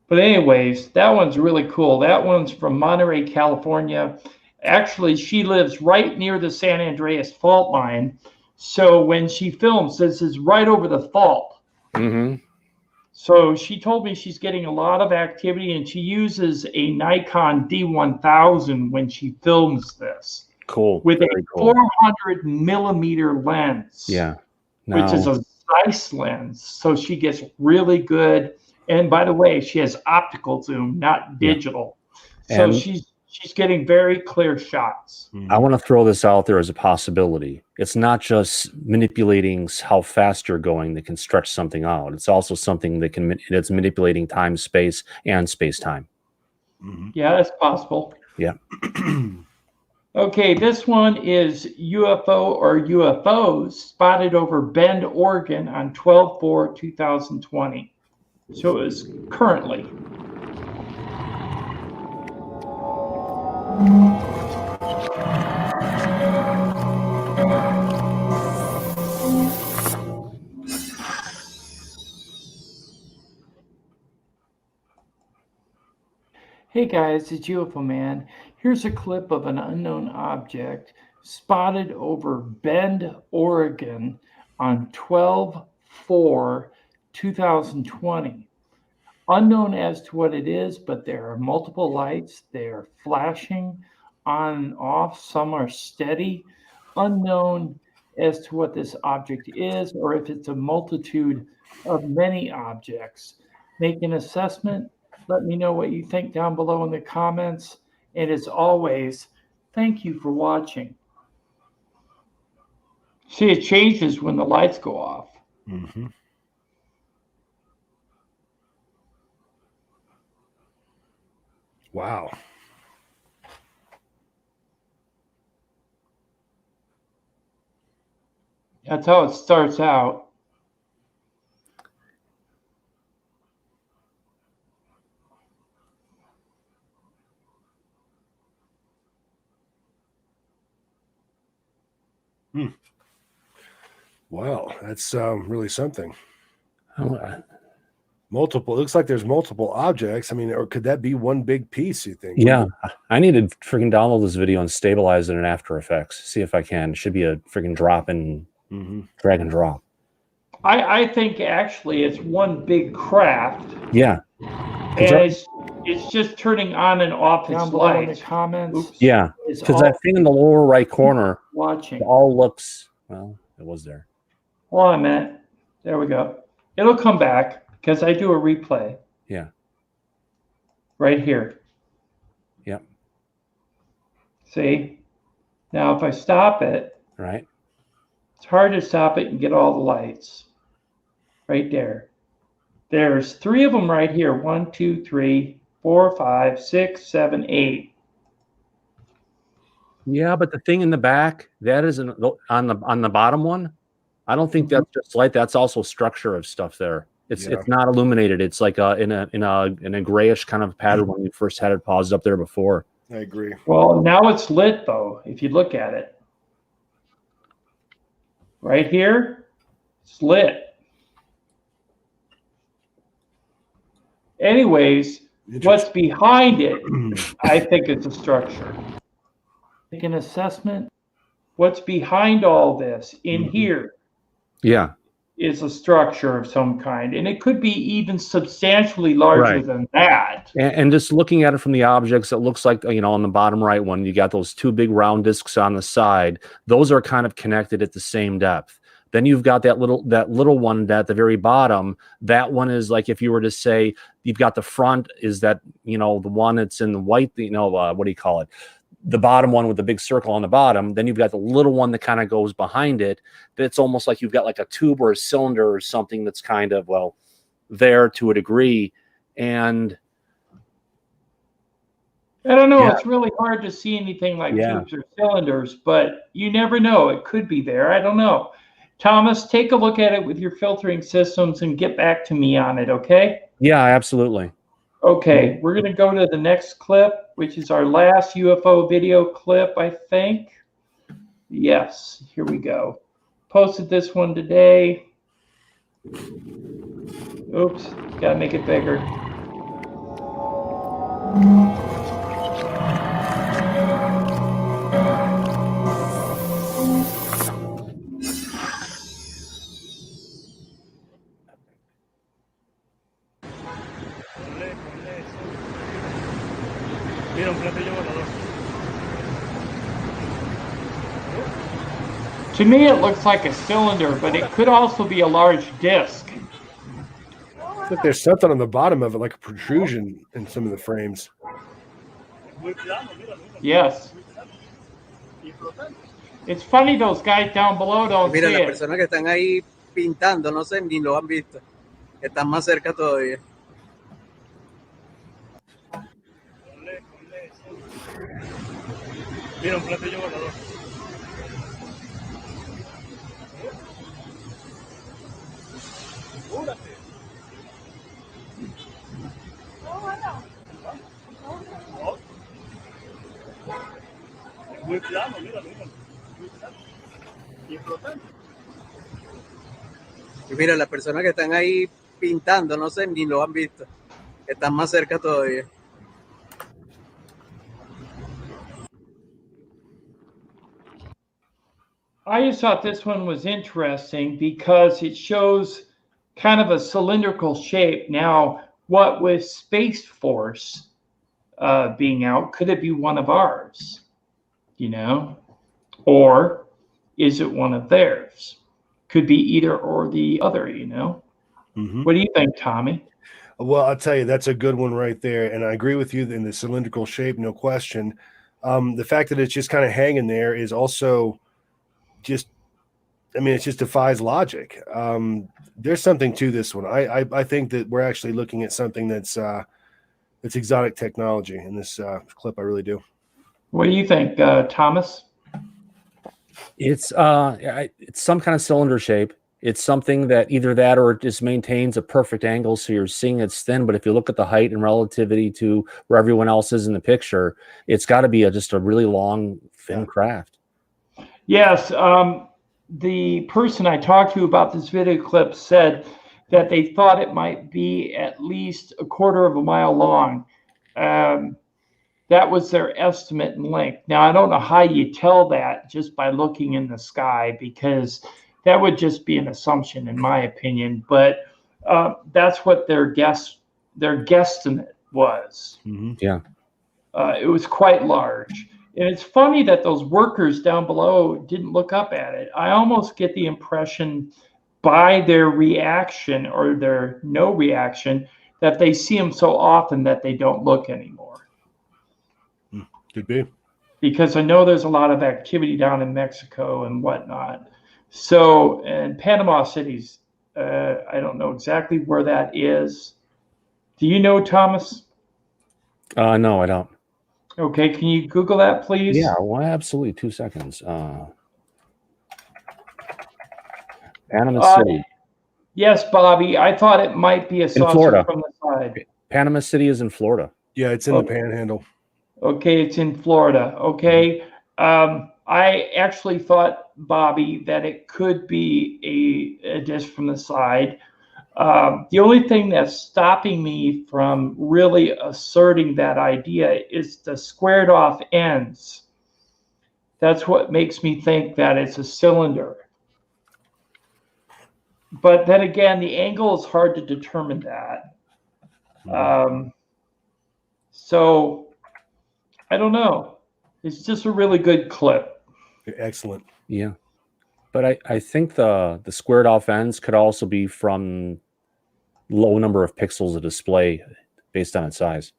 But anyways, that one's really cool. That one's from Monterey, California. Actually, she lives right near the San Andreas fault line. So when she films, this is right over the fault. So she told me she's getting a lot of activity, and she uses a Nikon D1000 when she films this. Cool. With Very a cool. 400 millimeter lens. Yeah. Which is a Zeiss lens. So she gets really good. And by the way, she has optical zoom, not digital. So And she's getting very clear shots. I want to throw this out there as a possibility. It's not just manipulating how fast you're going that can stretch something out. It's also something that's manipulating time, space, and space-time. Yeah, that's possible. Yeah. Okay, this one is UFO or UFOs spotted over Bend, Oregon on 12/4/2020. So it is currently. Hey guys, it's UFO Man. Here's a clip of an unknown object spotted over Bend, Oregon on 12/4/2020. Unknown as to what it is, but there are multiple lights. They are flashing on and off. Some are steady. Unknown as to what this object is or if it's a multitude of many objects. Make an assessment. Let me know what you think down below in the comments. And as always, thank you for watching. See, it changes when the lights go off. Wow. That's how it starts out. Wow, that's really something. Multiple. It looks like there's multiple objects. I mean, or could that be one big piece, you think? Yeah, I need to freaking download this video and stabilize it in After Effects. See if I can. It should be a freaking drop in drag and drop. I think actually it's one big craft. Yeah. And it's just turning on and off its lights. In the comments. Oops. Yeah, because that thing in the lower right corner watching it all looks, well, it was there. Hold on a minute. There we go. It'll come back because I do a replay. Yeah. Right here. Yep. See? Now if I stop it, right, it's hard to stop it and get all the lights. Right there. There's 3 of them right here. 1, 2, 3, 4, 5, 6, 7, 8. Yeah, but the thing in the back, that isn't on the bottom one. I don't think that's just light. That's also structure of stuff there. It's not illuminated. It's like in a grayish kind of pattern when you first had it paused up there before. I agree. Well, now it's lit though. If you look at it, right here, it's lit. Anyways, what's behind it, I think it's a structure. Make an assessment. What's behind all this in here? Yeah. Is a structure of some kind, and it could be even substantially larger than that. And just looking at it from the objects, it looks like, you know, on the bottom right one, you got those 2 big round discs on the side. Those are kind of connected at the same depth. Then you've got that little one at the very bottom. That one is like, if you were to say you've got the front is that, you know, the one that's in the white, you know, what do you call it? The bottom one with the big circle on the bottom. Then you've got the little one that kind of goes behind it. That's almost like you've got like a tube or a cylinder or something that's kind of, well, there to a degree. And I don't know. It's really hard to see anything like tubes or cylinders, but you never know. It could be there. I don't know. Thomas, take a look at it with your filtering systems and get back to me on it, okay? Yeah, absolutely. Okay, we're going to go to the next clip, which is our last UFO video clip, I think. Yes, here we go. Posted this one today. Oops, got to make it bigger. To me, it looks like a cylinder, but it could also be a large disc. Look, there's something on the bottom of it, like a protrusion in some of the frames. Yes. It's funny those guys down below don't see Mira, las it. personas que están ahí pintando, no sé, ni lo han visto. Están más cerca todavía. Mira, un platillo volador. Júrate. Muy plano, mira, mira. Muy plano. Y flotante. Y mira, las personas que están ahí pintando, no sé, ni lo han visto. Están más cerca todavía. I just thought this one was interesting because it shows kind of a cylindrical shape. Now, what with Space Force being out, could it be one of ours? You know? Or is it one of theirs? Could be either or the other, you know? What do you think, Tommy? Well, I'll tell you, that's a good one right there. And I agree with you in the cylindrical shape, no question. The fact that it's just kind of hanging there is also just, I mean, it just defies logic. There's something to this one. I think that we're actually looking at something that's exotic technology in this clip. I really do. What do you think, Thomas? It's some kind of cylinder shape. It's something that either that or it just maintains a perfect angle, so you're seeing it's thin. But if you look at the height and relativity to where everyone else is in the picture, it's got to be just a really long, thin craft. Yes, the person I talked to about this video clip said that they thought it might be at least a quarter of a mile long. That was their estimate in length. Now, I don't know how you tell that just by looking in the sky, because that would just be an assumption, in my opinion. But that's what their guesstimate was. Mm-hmm. Yeah. It was quite large. And it's funny that those workers down below didn't look up at it. I almost get the impression by their reaction or their no reaction that they see them so often that they don't look anymore. Could be. Because I know there's a lot of activity down in Mexico and whatnot. So, and Panama City's, I don't know exactly where that is. Do you know, Thomas? No, I don't. Okay, can you Google that, please? Yeah, well, absolutely. 2 seconds. Panama City. Yes, Bobby. I thought it might be a saucer Florida. from the side. Panama City is in Florida. Yeah, it's in the Panhandle. Okay, it's in Florida. Okay. I actually thought, Bobby, that it could be a dish from the side. The only thing that's stopping me from really asserting that idea is the squared off ends. That's what makes me think that it's a cylinder. But then again, the angle is hard to determine that. So I don't know. It's just a really good clip. Excellent. Yeah. But I think the squared off ends could also be from low number of pixels of display based on its size.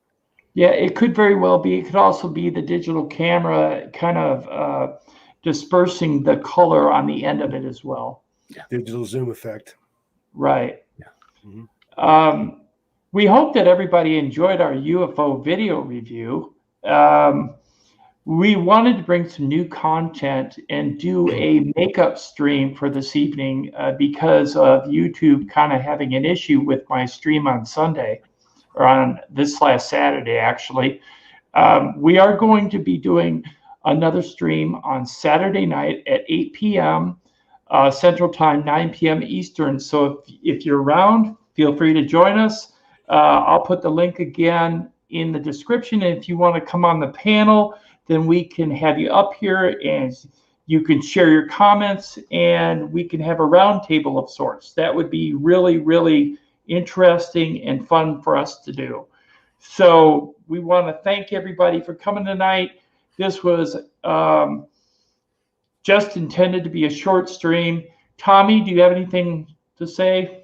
Yeah, it could very well be. It could also be the digital camera kind of dispersing the color on the end of it as well. Yeah. Digital zoom effect. Right. Yeah. Mm-hmm. We hope that everybody enjoyed our UFO video review. We wanted to bring some new content and do a makeup stream for this evening because of YouTube kind of having an issue with my stream on Sunday, or on this last Saturday, actually. We are going to be doing another stream on Saturday night at 8 p.m. Central Time, 9 p.m. Eastern. So if you're around, feel free to join us. I'll put the link again in the description. And if you want to come on the panel, then we can have you up here and you can share your comments and we can have a round table of sorts. That would be really, really interesting and fun for us to do. So we want to thank everybody for coming tonight. This was just intended to be a short stream. Tommy, do you have anything to say?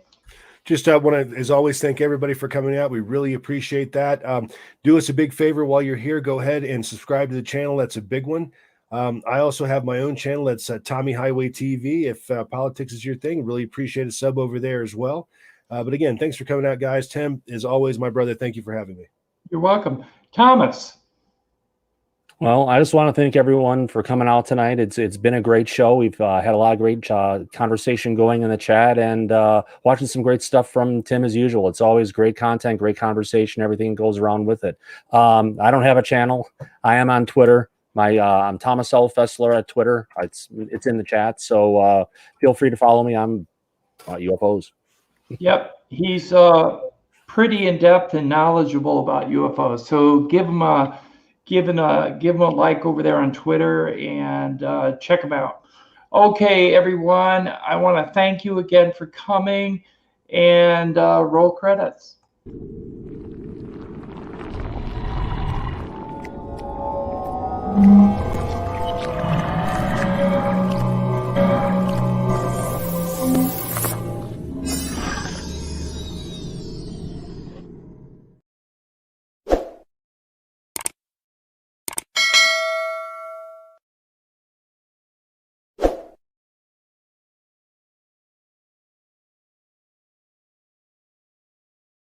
Just want to, as always, thank everybody for coming out. We really appreciate that. Do us a big favor while you're here. Go ahead and subscribe to the channel. That's a big one. I also have my own channel. That's Tommy Highway TV. If politics is your thing, really appreciate a sub over there as well. But again, thanks for coming out, guys. Tim, as always, my brother, thank you for having me. You're welcome. Thomas. Well, I just want to thank everyone for coming out tonight. It's been a great show. We've had a lot of great conversation going in the chat and watching some great stuff from Tim as usual. It's always great content, great conversation, everything goes around with it. I don't have a channel. I am on Twitter. I'm Thomas L. FESSLER at Twitter. It's in the chat, so feel free to follow me. I'm UFOs. Yep, he's pretty in depth and knowledgeable about UFOs. So give him a like over there on Twitter and check him out. Okay, everyone, I want to thank you again for coming and roll credits.